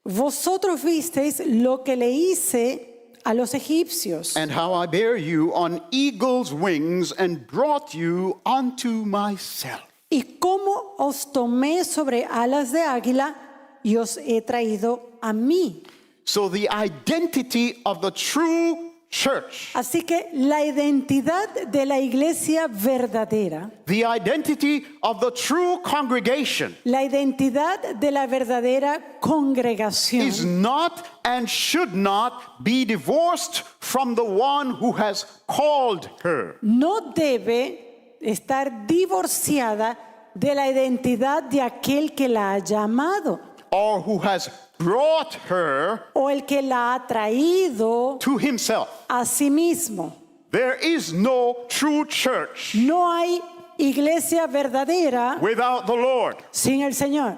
Vosotros visteis lo que le hice a los egipcios, and how I bare you on eagle's wings and brought you unto myself. y cómo os tomé sobre alas de águila y os he traído a mí. So the identity of the true church, Así que la identidad de la iglesia verdadera, the identity of the true congregation, la identidad de la verdadera congregación is not and should not be divorced from the one who has called her. no debe estar divorciada de la identidad de aquel que la ha llamado Or who has brought her o el que la ha traído to himself. a sí mismo. There is no true church No hay iglesia verdadera without the Lord. sin el Señor.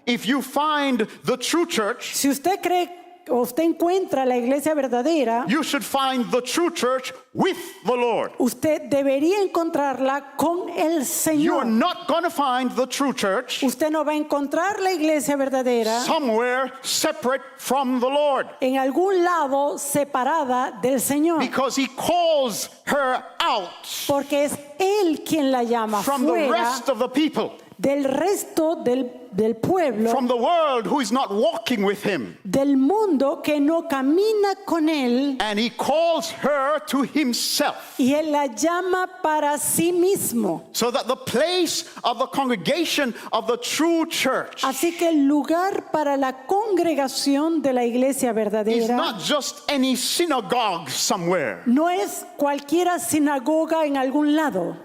If you find the true church, Si usted cree o usted encuentra la iglesia verdadera, you should find the true church with the Lord. usted debería encontrarla con el You're Señor. not going to find the true church Usted no va a encontrar la iglesia verdadera somewhere separate from the Lord, en algún lado separada del Señor, because he calls her out porque es Él quien la llama from the fuera rest of the people. del resto del pueblo, from the world who is not walking with him. del mundo que no camina con él, And he calls her to himself. y él la llama para sí mismo. So that the place of the congregation of the true church Así que el lugar para la congregación de la iglesia is verdadera not just any synagogue somewhere, no es cualquiera sinagoga en algún lado,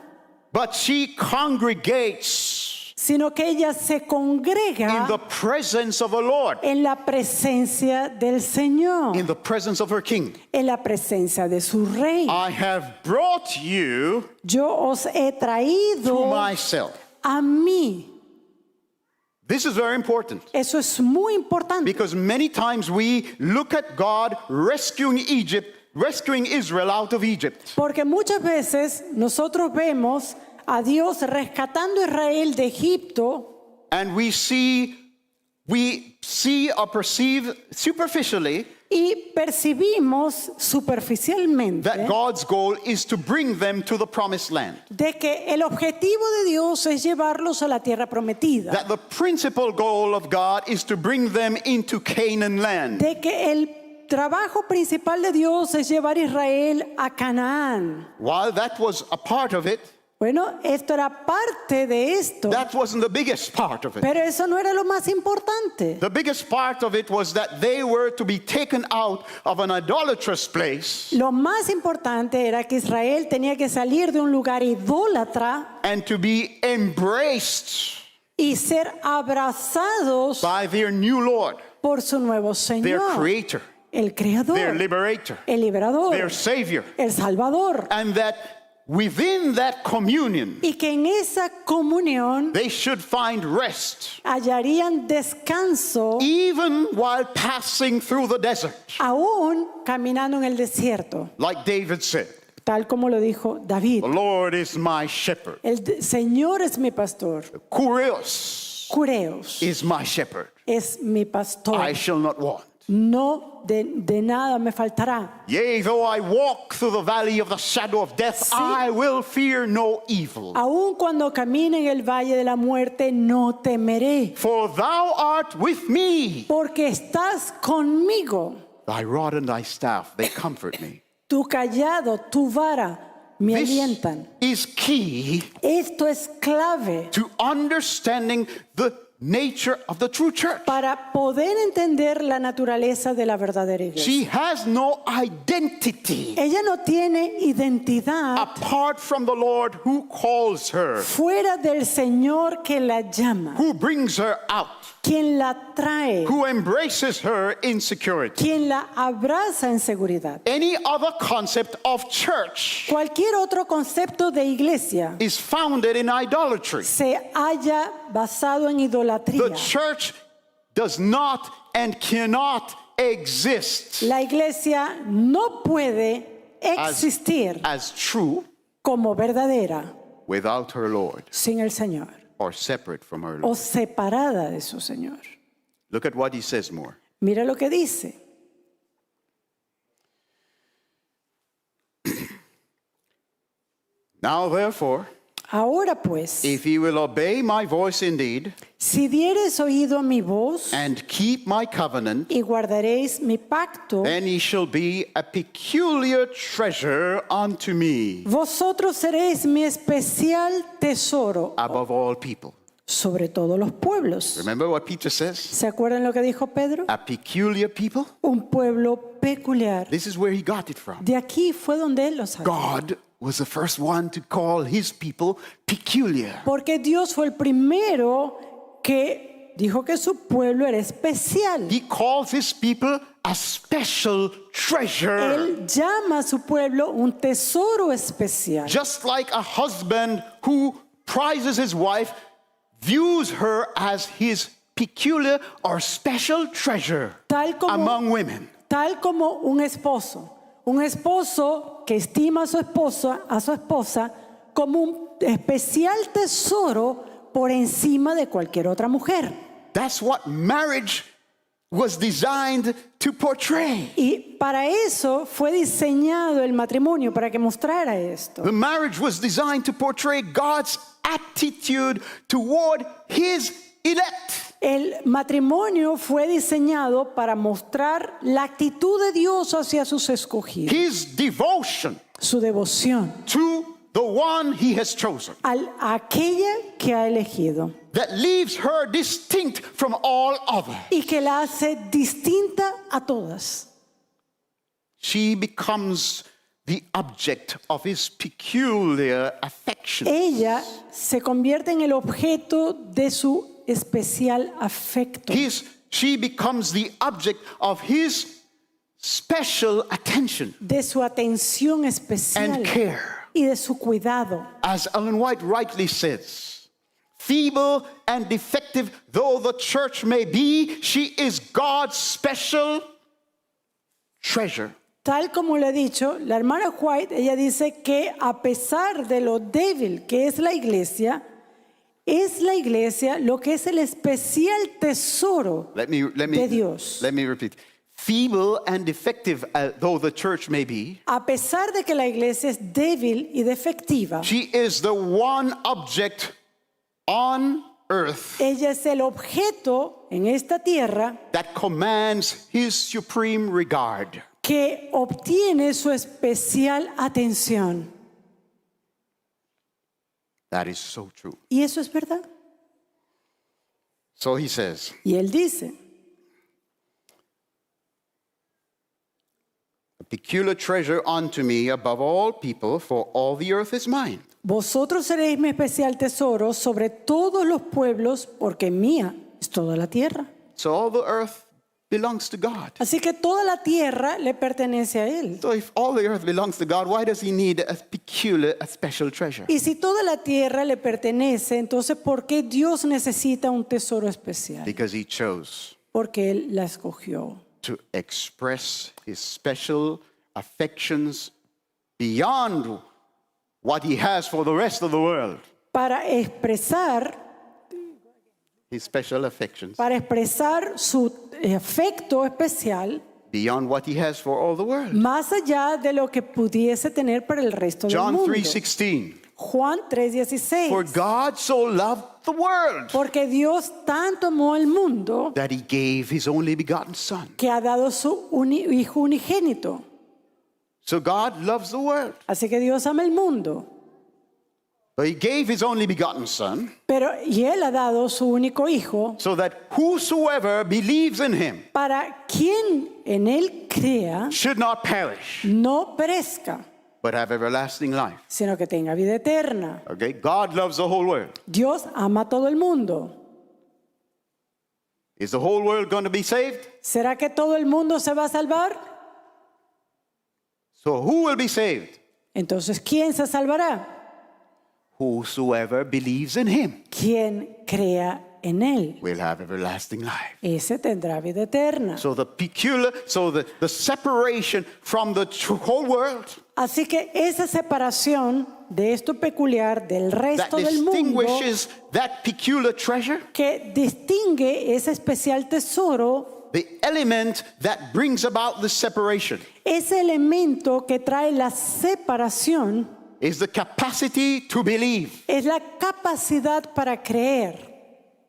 but she congregates sino que ella se in congrega the presence of the Lord, en la presencia del Señor, in the presence of her King. en la presencia de su rey. I have brought you Yo os he to traído myself. a mí. This is very important Eso es muy importante, because many times we look at God rescuing Israel out of Egypt. porque muchas veces nosotros vemos a Dios rescatando a Israel de Egipto And we see or perceive superficially y percibimos superficialmente that God's goal is to bring them to the promised land. de que el objetivo de Dios es llevarlos a la tierra prometida, That the principal goal of God is to bring them into Canaan land. de que el trabajo principal de Dios es llevar a Israel a Canaán. While that was a part of it, Bueno, esto era parte de esto, that wasn't the biggest part of it. pero eso no era lo más importante. The biggest part of it was that they were to be taken out of an idolatrous place Lo más importante era que Israel tenía que salir de un lugar idólatra and to be embraced y ser abrazados by their new Lord, por su nuevo their Señor, creator, el Creador, their liberator, el Liberador, their savior. el Salvador. And that within that communion, Y que en esa comunión they should find rest, hallarían descanso even while passing through the desert. aún caminando en el desierto, Like David said, tal como lo dijo David. the Lord is my shepherd. Señor es mi pastor, Kurios Cureos is my shepherd. es mi pastor, I shall not want. no de nada me faltará. Yea, though I walk through the valley of the shadow of death, Sí. I will fear no evil. Aún cuando camine en el valle de la muerte, no temeré, For thou art with me. porque estás conmigo. Thy rod and thy staff, they comfort me. Tu callado, tu vara me This alientan. is key Esto es clave to understanding the nature of the true church. para poder entender la naturaleza de la verdadera iglesia. She has no identity Ella no tiene identidad apart from the Lord who calls her, fuera del Señor que la llama, who brings her out, quien la trae, who embraces her in security. quien la abraza en seguridad. Any other concept of church Cualquier otro concepto de iglesia is founded in idolatry. se halla basado en The idolatría. church does not and cannot exist La iglesia no puede existir as true como verdadera without her Lord sin el Señor or separate from her Lord. o separada de su Señor. Look at what he says more. Mira lo que dice. Now therefore, Ahora pues, if ye will obey my voice indeed si diereis oído a mi voz and keep my covenant, y guardaréis mi pacto, then ye shall be a peculiar treasure unto me vosotros seréis mi especial tesoro above all people. sobre todos los pueblos. Remember what Peter says? ¿Se acuerdan lo que dijo Pedro? A peculiar people? Un pueblo peculiar. This is where he got it from. De aquí fue donde él lo sacó. God was the first one to call his people peculiar. Porque Dios fue el primero que dijo que su pueblo era especial. He calls his people a special treasure. Él llama a su pueblo un tesoro especial. Just like a husband who prizes his wife, views her as his peculiar or special treasure Tal como, among women. tal como un esposo que estima a su esposa como un especial tesoro por encima de cualquier otra mujer. That's what marriage was designed to portray. Y para eso fue diseñado el matrimonio, para que mostrara esto. The marriage was designed to portray God's attitude toward his elect. El matrimonio fue diseñado para mostrar la actitud de Dios hacia sus escogidos, His devotion su devoción to the one he has chosen. a aquella que ha elegido That leaves her distinct from all others. y que la hace distinta a todas. She becomes the object of his peculiar affection. Ella se convierte en el objeto de su especial afecto. She becomes the object of his special attention De su atención especial and care. y de su cuidado. As Ellen White rightly says, feeble and defective though the church may be, she is God's special treasure. Tal como le he dicho, la hermana White, ella dice que a pesar de lo débil que es la iglesia lo que es el especial tesoro de Dios. Let me repeat. Feeble and defective though the church may be, A pesar de que la iglesia es débil y defectiva, she is the one object on earth ella es el objeto en esta tierra that commands his supreme regard. que obtiene su especial atención. That is so true. Y eso es verdad. So he says, Y él dice, a peculiar treasure unto me above all people, for all the earth is mine. vosotros seréis mi especial tesoro sobre todos los pueblos, porque mía es toda la tierra. So all the earth belongs to God. Así que toda la tierra le pertenece a él. So if all the earth belongs to God, why does he need a peculiar, a special treasure? Y si toda la tierra le pertenece, entonces ¿por qué Dios necesita un tesoro especial? Because he chose Porque él la escogió to express his special affections beyond what he has for the rest of the world. para expresar His special affections su afecto especial beyond what he has for all the world. más allá de lo que pudiese tener para el resto del John mundo. 3:16. Juan For 3:16. God so loved the world Porque Dios tanto amó al mundo that he gave his only begotten son. que ha dado su hijo unigénito. So God loves the world. Así que Dios ama el mundo. But he gave his only begotten son Y él ha dado su único hijo so that whosoever believes in him para quien en él crea should not perish, no perezca, but have everlasting life. sino que tenga vida eterna. Okay? God loves the whole world. Dios ama a todo el mundo. Is the whole world going to be saved? ¿Será que todo el mundo se va a salvar? So who will be saved? Entonces, ¿quién se salvará? Whosoever believes in him Quien crea en él. will have everlasting life. Ese tendrá vida eterna. So the separation from the whole world Así que esa separación de esto peculiar del that resto del mundo distinguishes that peculiar treasure, que distingue ese especial tesoro, the element that brings about the separation ese elemento que trae la separación is the capacity to believe. es la capacidad para creer.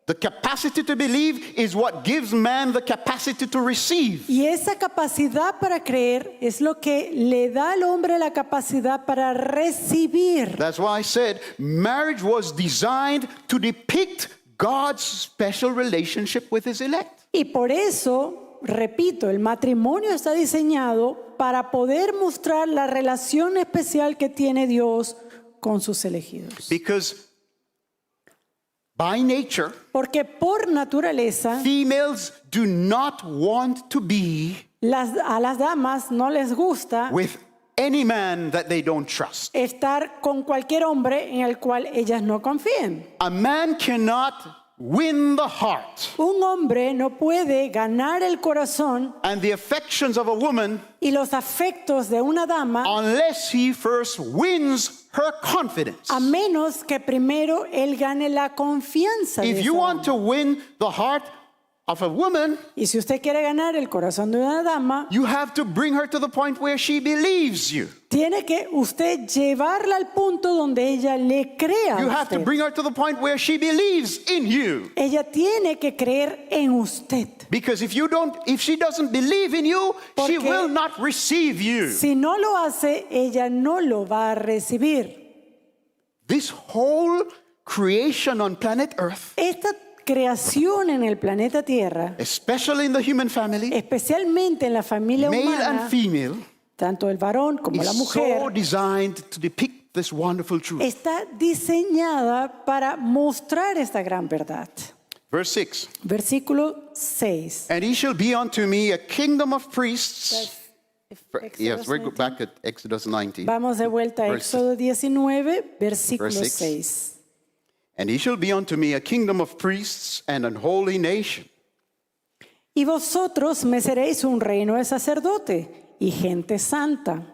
The capacity to believe is what gives man the capacity to receive. Y esa capacidad para creer es lo que le da al hombre la capacidad para recibir. That's why I said marriage was designed to depict God's special relationship with his elect. Y por eso, repito, el matrimonio está diseñado para poder mostrar la relación especial que tiene Dios con sus elegidos. Because by nature, Porque por naturaleza, females do not want to be a las damas no les gusta with any man that they don't trust. estar con cualquier hombre en el cual ellas no confíen. A man cannot win the heart Un hombre no puede ganar el corazón and the affections of a woman y los afectos de una dama unless he first wins her confidence. a menos que primero él gane la confianza de If esa you want dama. to win the heart of a woman, Y si usted quiere ganar el corazón de una dama, you have to bring her to the point where she believes you. tiene que usted llevarla al punto donde ella le crea You a have to usted. bring her to the point where she believes in you. Ella tiene que creer en usted. Because if she doesn't believe in you, she Porque will not receive you. Si no lo hace, ella no lo va a recibir. This whole creation on planet Earth, Esta creación en el planeta Tierra, especially in the human family, especialmente en la familia male and humana, female, tanto el varón como la is so mujer, designed to depict this wonderful truth. está diseñada para mostrar esta gran verdad. Verse 6. Versículo 6. And he shall be unto me a kingdom of priests. Yes, we're back at Exodus 19. Vamos de vuelta a Verse- Éxodo 19, versículo Verse 6. 6. And he shall be unto me a kingdom of priests and an holy nation. Y vosotros me seréis un reino de sacerdote y gente santa.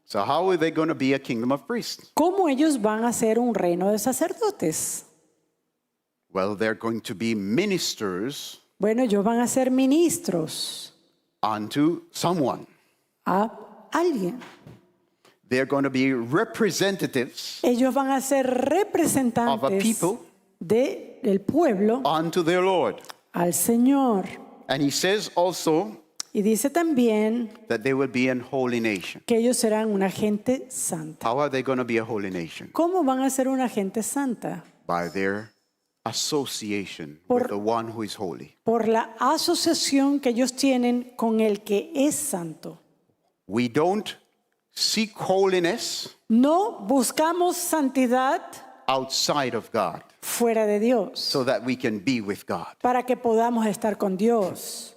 So how are they going to be a kingdom of priests? ¿Cómo ellos van a ser un reino de sacerdotes? Well, they're going to be ministers Bueno, ellos van a ser ministros unto someone. a alguien. They're going to be representatives Ellos van a ser of a representantes people del pueblo unto their Lord. al Señor. And he says also Y dice también that they will be an holy nation. que ellos serán una gente santa. How are they going to be a holy nation? ¿Cómo van a ser una gente santa? By their association Por- with the one who is holy. Por la asociación que ellos tienen con el que es santo. We don't seek holiness No buscamos santidad outside of God fuera de Dios so that we can be with God. para que podamos estar con Dios.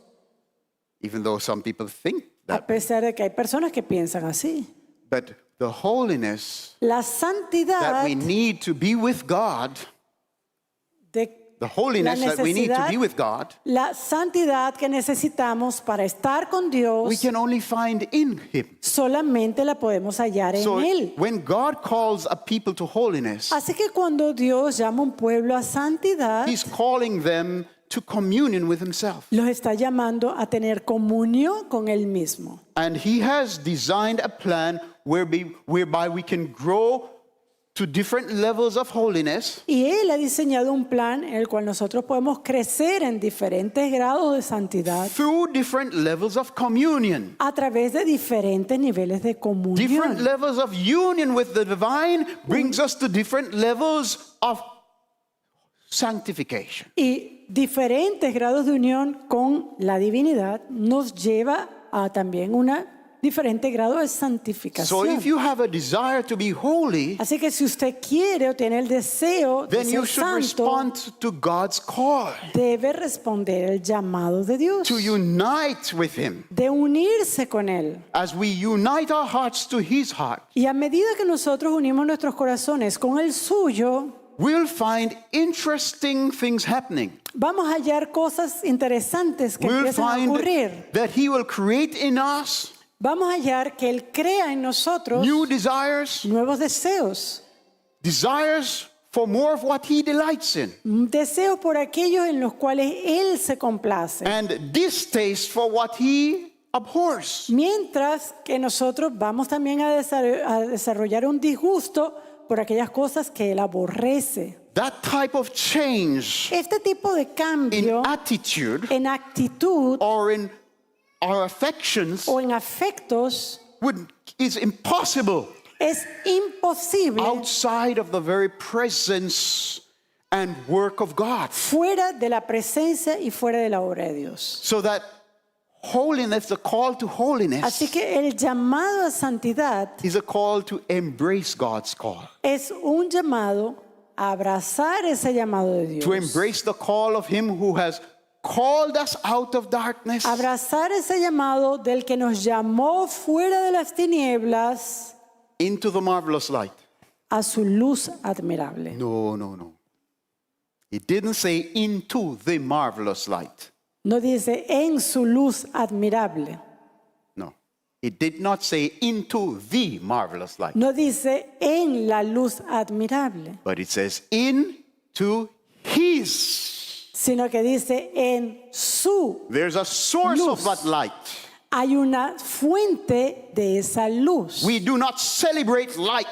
Even though some people think A that. pesar de que hay personas que piensan así. But the holiness La that santidad we need to be with God, de the holiness La that we need to necesidad- be with God, la santidad que necesitamos para estar con Dios we can only find in Him. solamente la podemos hallar en So Él. when God calls a people to holiness, Así que cuando Dios llama a un pueblo a santidad, He's calling them to communion with Himself. los está llamando a tener comunión con Él mismo. And He has designed a plan whereby we can grow to different levels of holiness Y Él ha diseñado un plan en el cual nosotros podemos crecer en diferentes grados de santidad through different levels of communion. a través de diferentes niveles de Different comunión. levels of union with the divine brings us to different levels of sanctification. Y diferentes grados de unión con la divinidad nos lleva a también una diferente grado de So santificación. if you have a desire to be holy, Así que si usted quiere o tiene el deseo de then you ser should santo, respond to God's call debe responder el llamado de Dios, to unite with Him de unirse con Él. as we unite our hearts to His heart. Y a medida que nosotros unimos nuestros corazones con el suyo, We'll find interesting things happening. vamos a hallar cosas interesantes que We'll empiezan a find ocurrir. that He will create in us Vamos a hallar que Él crea en nosotros new desires, nuevos deseos. desires for more of what He delights in, Deseos por aquellos en los cuales Él se complace. and distaste for what He abhors. Mientras que nosotros vamos también a desarrollar un disgusto por aquellas cosas que Él aborrece. That type of change Este tipo de in cambio attitude en actitud or in our affections o en afectos is impossible es imposible outside of the very presence and work of God. fuera de la presencia y fuera de la obra de Dios. So that holiness, the call to holiness, Así que el llamado a santidad is a call to embrace God's call, es un llamado a abrazar ese llamado de Dios. to embrace the call of Him who has called us out of darkness Abrazar ese llamado del que nos llamó fuera de las tinieblas into the marvelous light. a su luz admirable. No, no, no. It didn't say into the marvelous light. No dice en su luz admirable. No. It did not say into the marvelous light. No dice en la luz admirable. But it says into His sino que dice en su. There's a source of Luz. that light. Hay una fuente de esa luz. We do not celebrate light,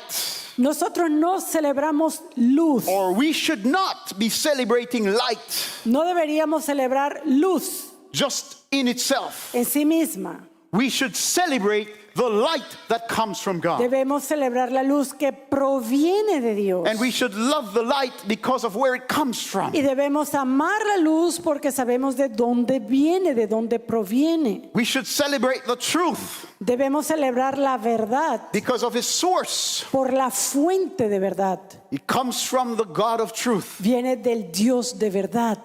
Nosotros no celebramos luz. or we should not be celebrating light No deberíamos celebrar luz just in itself. en sí misma. We should celebrate the light that comes from God. Debemos celebrar la luz que proviene de Dios. And we should love the light because of where it comes from. Y debemos amar la luz porque sabemos de dónde viene, de dónde proviene. We should celebrate the truth Debemos celebrar la verdad because of its source. por la fuente de verdad. It comes from the God of truth. Viene del Dios de verdad.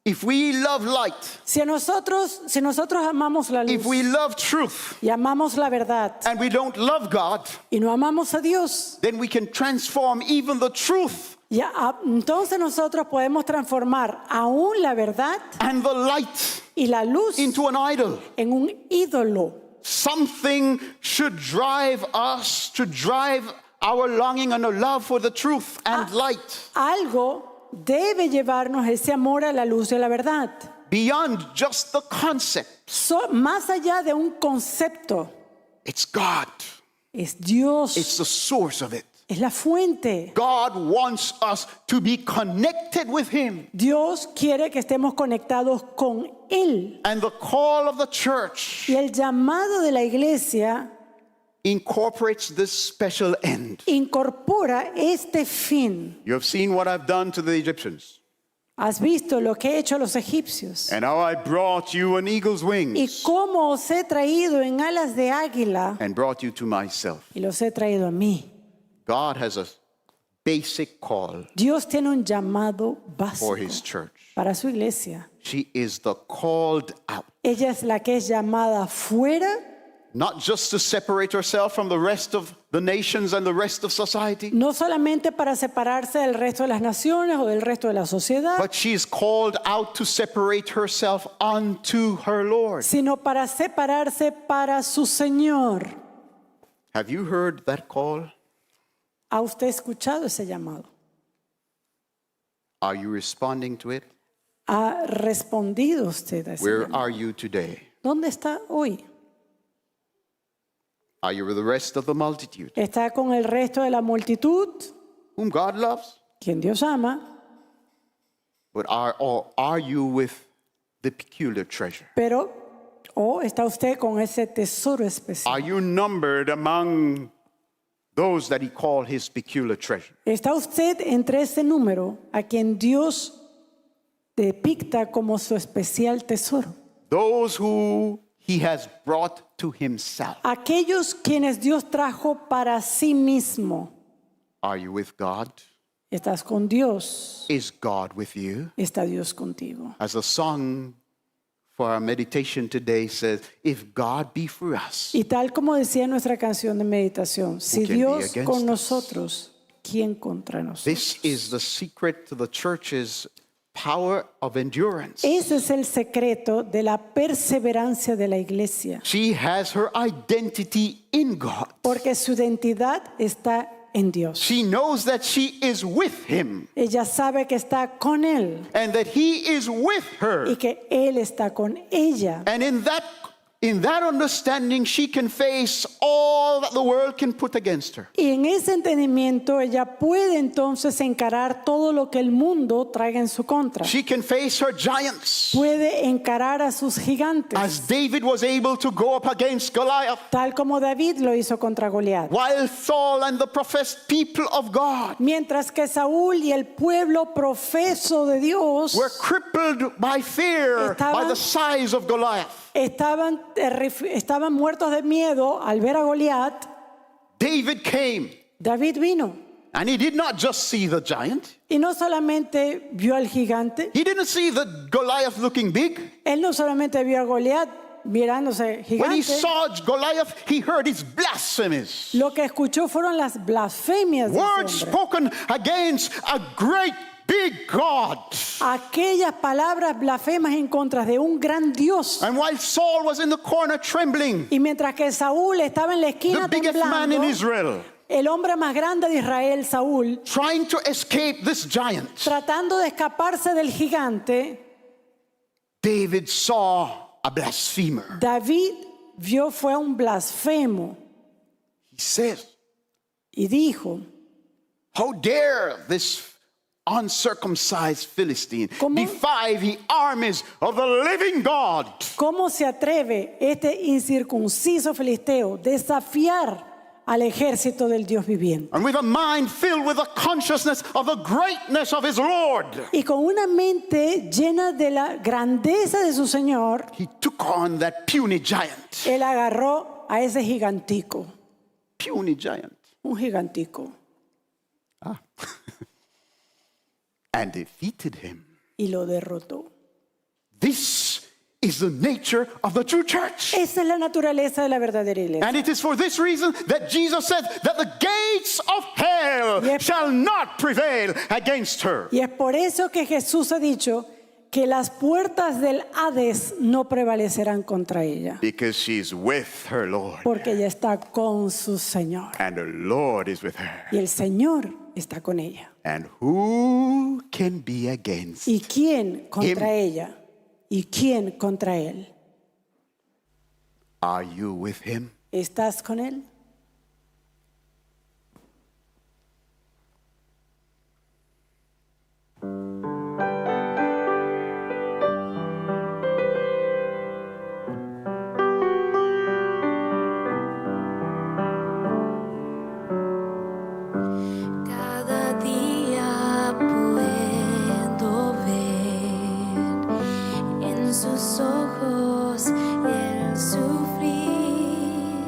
If we love light, Si nosotros amamos la luz if we love truth, y amamos la verdad and we don't love God, y no amamos a Dios, then we can transform even the truth entonces nosotros podemos transformar aún la verdad and the light y la luz into an idol. en un ídolo. Something should drive us to drive our longing and a love for the truth and light Algo debe llevarnos ese amor a la luz y a la verdad. beyond just the concept. Más allá de un concepto, It's God. es Dios, It's the source of it. es la fuente. God wants us to be connected with Him. Dios quiere que estemos conectados con Él. And the call of the church Y el llamado de la iglesia incorporates this special end. incorpora este fin. You have seen what I've done to the Egyptians, Has visto lo que he hecho a los egipcios and how I brought you on eagle's y wings cómo os he traído en alas de águila and brought you to myself. y los he traído a mí. God has a basic call Dios tiene un llamado for básico His church. para su iglesia. She is the called out. Ella es la que es llamada fuera, Not just to separate herself from the rest of the nations and the rest of society, no solamente para separarse del resto de las naciones o del resto de la sociedad, but she is called out to separate herself unto her Lord. sino para separarse para su Señor. Have you heard that call? ¿Ha usted escuchado ese llamado? Are you responding to it? ¿Ha respondido usted a ese Where llamado? are you today? ¿Dónde está hoy? Are you with the rest of the multitude ¿Está con el resto de la multitud, whom God loves? quien Dios ama? Or are you with the peculiar treasure? Pero, ¿o está usted con ese tesoro especial? Are you numbered among those that He called His peculiar treasure? ¿Está usted entre ese número a quien Dios depicta como su especial tesoro? Those who He has brought to Himself. Aquellos quienes Dios trajo para sí mismo. Are you with God? ¿Estás con Dios? Is God with you? ¿Está Dios contigo? As the song for our meditation today says, if God be for us, Y tal como decía nuestra canción de meditación, si can be Dios against con us? nosotros, ¿quién contra nosotros? this is the secret to the church's power of endurance. Ese es el secreto de la perseverancia de la iglesia, She has her identity in God. porque su identidad está en Dios. She knows that she is with Him Ella sabe que está con Él and that He is with her. y que Él está con ella. And in that understanding, she can face all that the world can put against her. Y en ese entendimiento ella puede entonces encarar todo lo que el mundo traiga en su contra. She can face her giants, Puede encarar a sus gigantes, as David was able to go up against Goliath, tal como David lo hizo contra Goliat. while Saul and the professed people of God Mientras que Saúl y el pueblo profeso de Dios were crippled by fear by the size of Goliath. estaban muertos de miedo al ver a Goliat, David came, David vino. and he did not just see the giant. Y no solamente vio al gigante, He didn't see the Goliath looking big. él no solamente vio a Goliat mirándose When he gigante, saw Goliath, he heard his blasphemies. lo que escuchó fueron las blasfemias de Words ese hombre. spoken against a great big God. Aquellas palabras blasfemas en contra de un gran Dios. And while Saul was in the corner trembling, Y mientras que Saúl estaba en la the esquina biggest man in temblando, Israel, el hombre más grande de Israel, Saúl, trying to escape this giant, tratando de escaparse del gigante, David saw a blasphemer. David vio fue a un blasfemo He said, y dijo, how dare this uncircumcised Philistine ¿Cómo? defy the armies of the living God? ¿cómo se atreve este incircunciso filisteo desafiar al ejército del Dios viviente? And with a mind filled with the consciousness of the greatness of his Lord, Y con una mente llena de la grandeza de su Señor, he took on that puny giant. él agarró a ese gigantico, Puny giant. un gigantico, And defeated him. y lo derrotó. This is the nature of the true church. Esa es la naturaleza de la verdadera iglesia. And it is for this reason that Jesus said that the gates of hell Yep. shall not prevail against her. Y es por eso que Jesús ha dicho que las puertas del Hades no prevalecerán contra ella, Because she's with her Lord. porque ella está con su Señor. And her Lord is with her. Y el Señor está con ella. And who can be against? ¿Y quién contra ella? ¿Y quién contra él? Are you with him? ¿Estás con él? Cada día puedo ver en sus ojos el sufrir,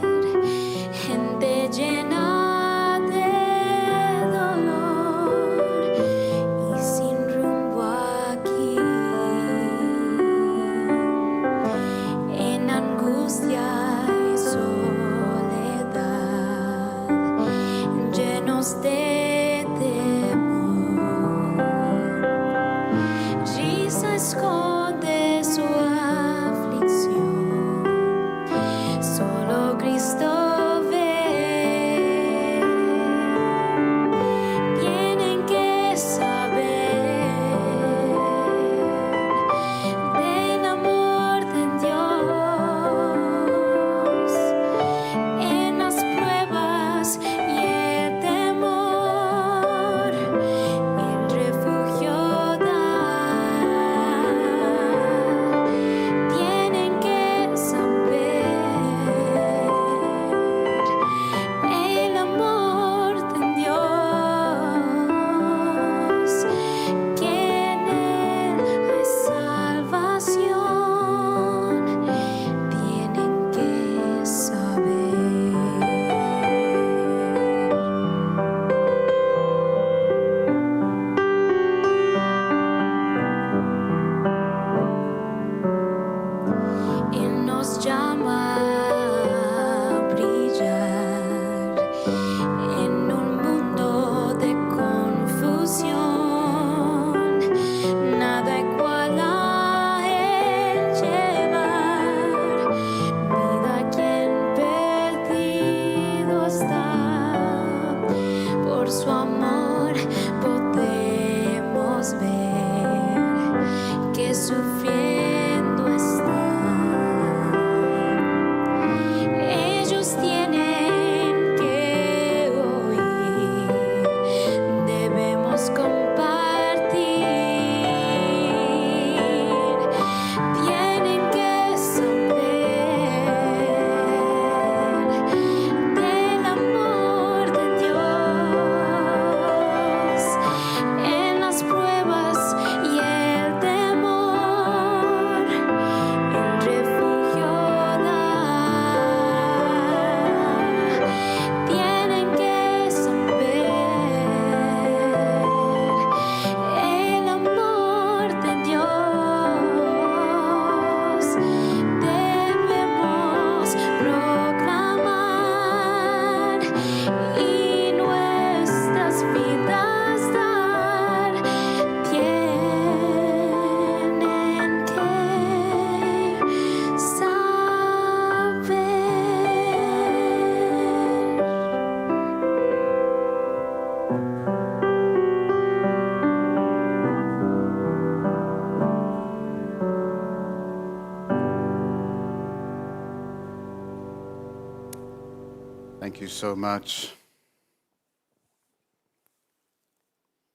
you so much.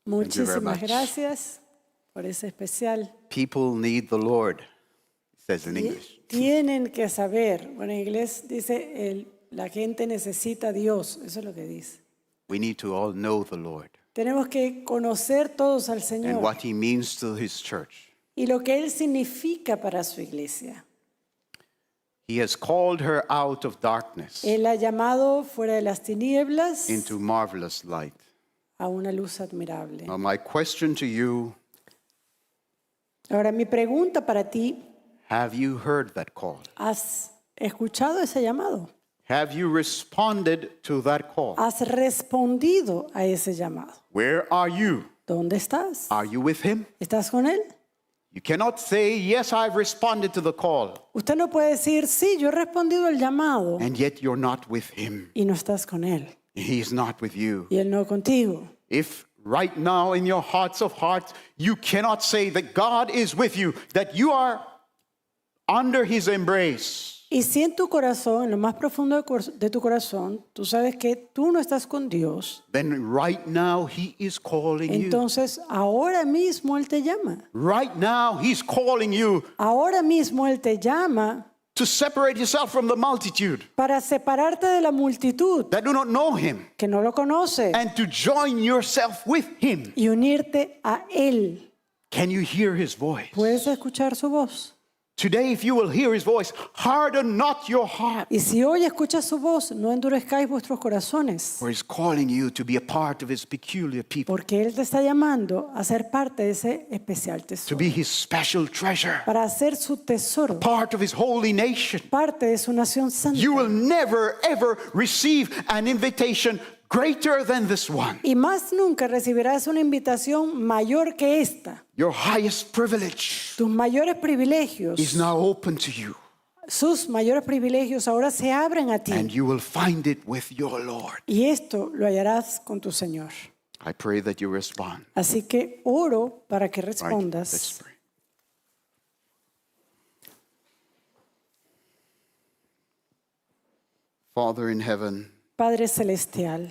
Muchísimas much. gracias por ese especial. People need the Lord, it says in English. Tienen que saber, bueno, en inglés dice, la gente necesita a Dios, eso es lo que dice. We need to all know the Lord Tenemos que conocer todos al and Señor what He means to His church. y lo que Él significa para su iglesia. He has called her out of darkness Él ha llamado fuera de las tinieblas into marvelous light. a una luz admirable. Now, my question to you, Ahora, mi pregunta para ti, have you heard that call? ¿has escuchado ese llamado? Have you responded to that call? ¿Has respondido a ese llamado? Where are you? ¿Dónde estás? Are you with Him? ¿Estás con Él? You cannot say, yes, I've responded to the call, Usted no puede decir, sí, yo he respondido al llamado and yet you're not with Him. y no estás con Él He's not with you. y Él no contigo. If right now in your hearts of hearts, you cannot say that God is with you, that you are under His embrace, Y si en tu corazón, en lo más profundo de tu corazón, tú sabes que tú no estás con Dios, then right now He is calling you. entonces ahora mismo Él te llama. Right now He's calling you Ahora mismo Él te llama to separate yourself from the multitude para separarte de la multitud that do not know Him que no lo conoce and to join yourself with Him. y unirte a Él. Can you hear His voice? ¿Puedes escuchar su voz? Today, if you will hear His voice, harden not your heart. Y si hoy escuchas su voz, no endurezcáis vuestros corazones, For He's calling you to be a part of His peculiar people, porque Él te está llamando a ser parte de ese especial to tesoro, be His special treasure, para ser su tesoro, part of His holy nation. parte de su nación santa. You will never, ever receive an invitation greater than this one. Y más nunca recibirás una invitación mayor que esta. Your highest privilege Tus mayores privilegios, is now open to you, sus mayores privilegios ahora se abren a and ti. you will find it with your Lord. Y esto lo hallarás con tu Señor. I pray that you respond. Así que oro para que Right, let's respondas. pray. Father in heaven, Padre Celestial,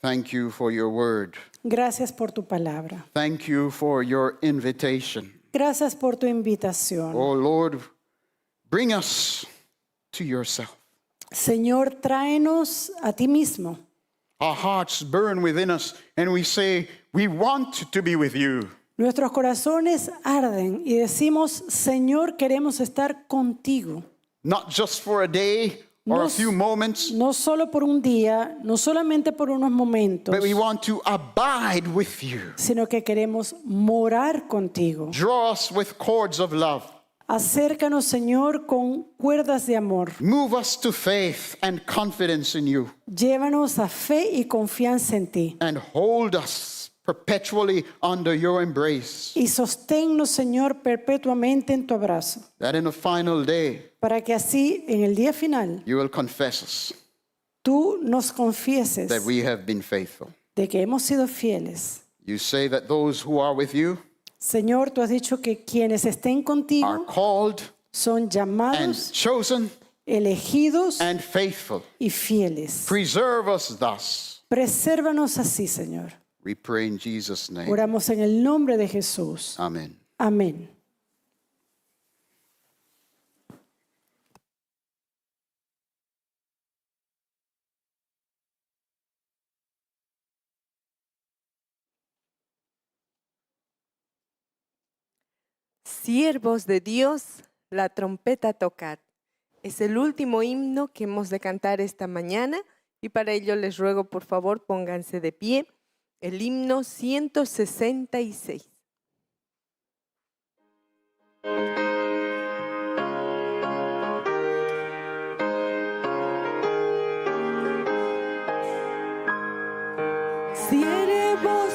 thank you for your word. gracias por tu palabra. Thank you for your invitation. Gracias por tu invitación. Oh Lord, bring us to yourself. Señor, tráenos a ti mismo. Our hearts burn within us and we say, we want to be with you. Nuestros corazones arden y decimos, Señor, queremos estar contigo. Not just for a day or a few moments, No solo por un día, no solamente por unos momentos, but we want to abide with you. sino que queremos morar contigo. Draw us with cords of love. Acércanos, Señor, con cuerdas de amor. Move us to faith and confidence in you. Llévanos a fe y confianza en ti. And hold us perpetually under your embrace. Y sosténnos, Señor, perpetuamente en tu abrazo, That in the final day, para que así, en el día final, you will confess us tú nos confieses that we have been faithful. de que hemos sido fieles. You say that those who are with you Señor, tú has dicho que quienes estén are contigo called son and llamados, chosen elegidos and faithful. y fieles. Preserve us thus. Presérvanos así, Señor. We pray in Jesus' name. Oramos en el nombre de Jesús. Amen. Amén. Siervos de Dios, la trompeta tocad. Es el último himno que hemos de cantar esta mañana y para ello les ruego por favor pónganse de pie. El himno 166. Siervos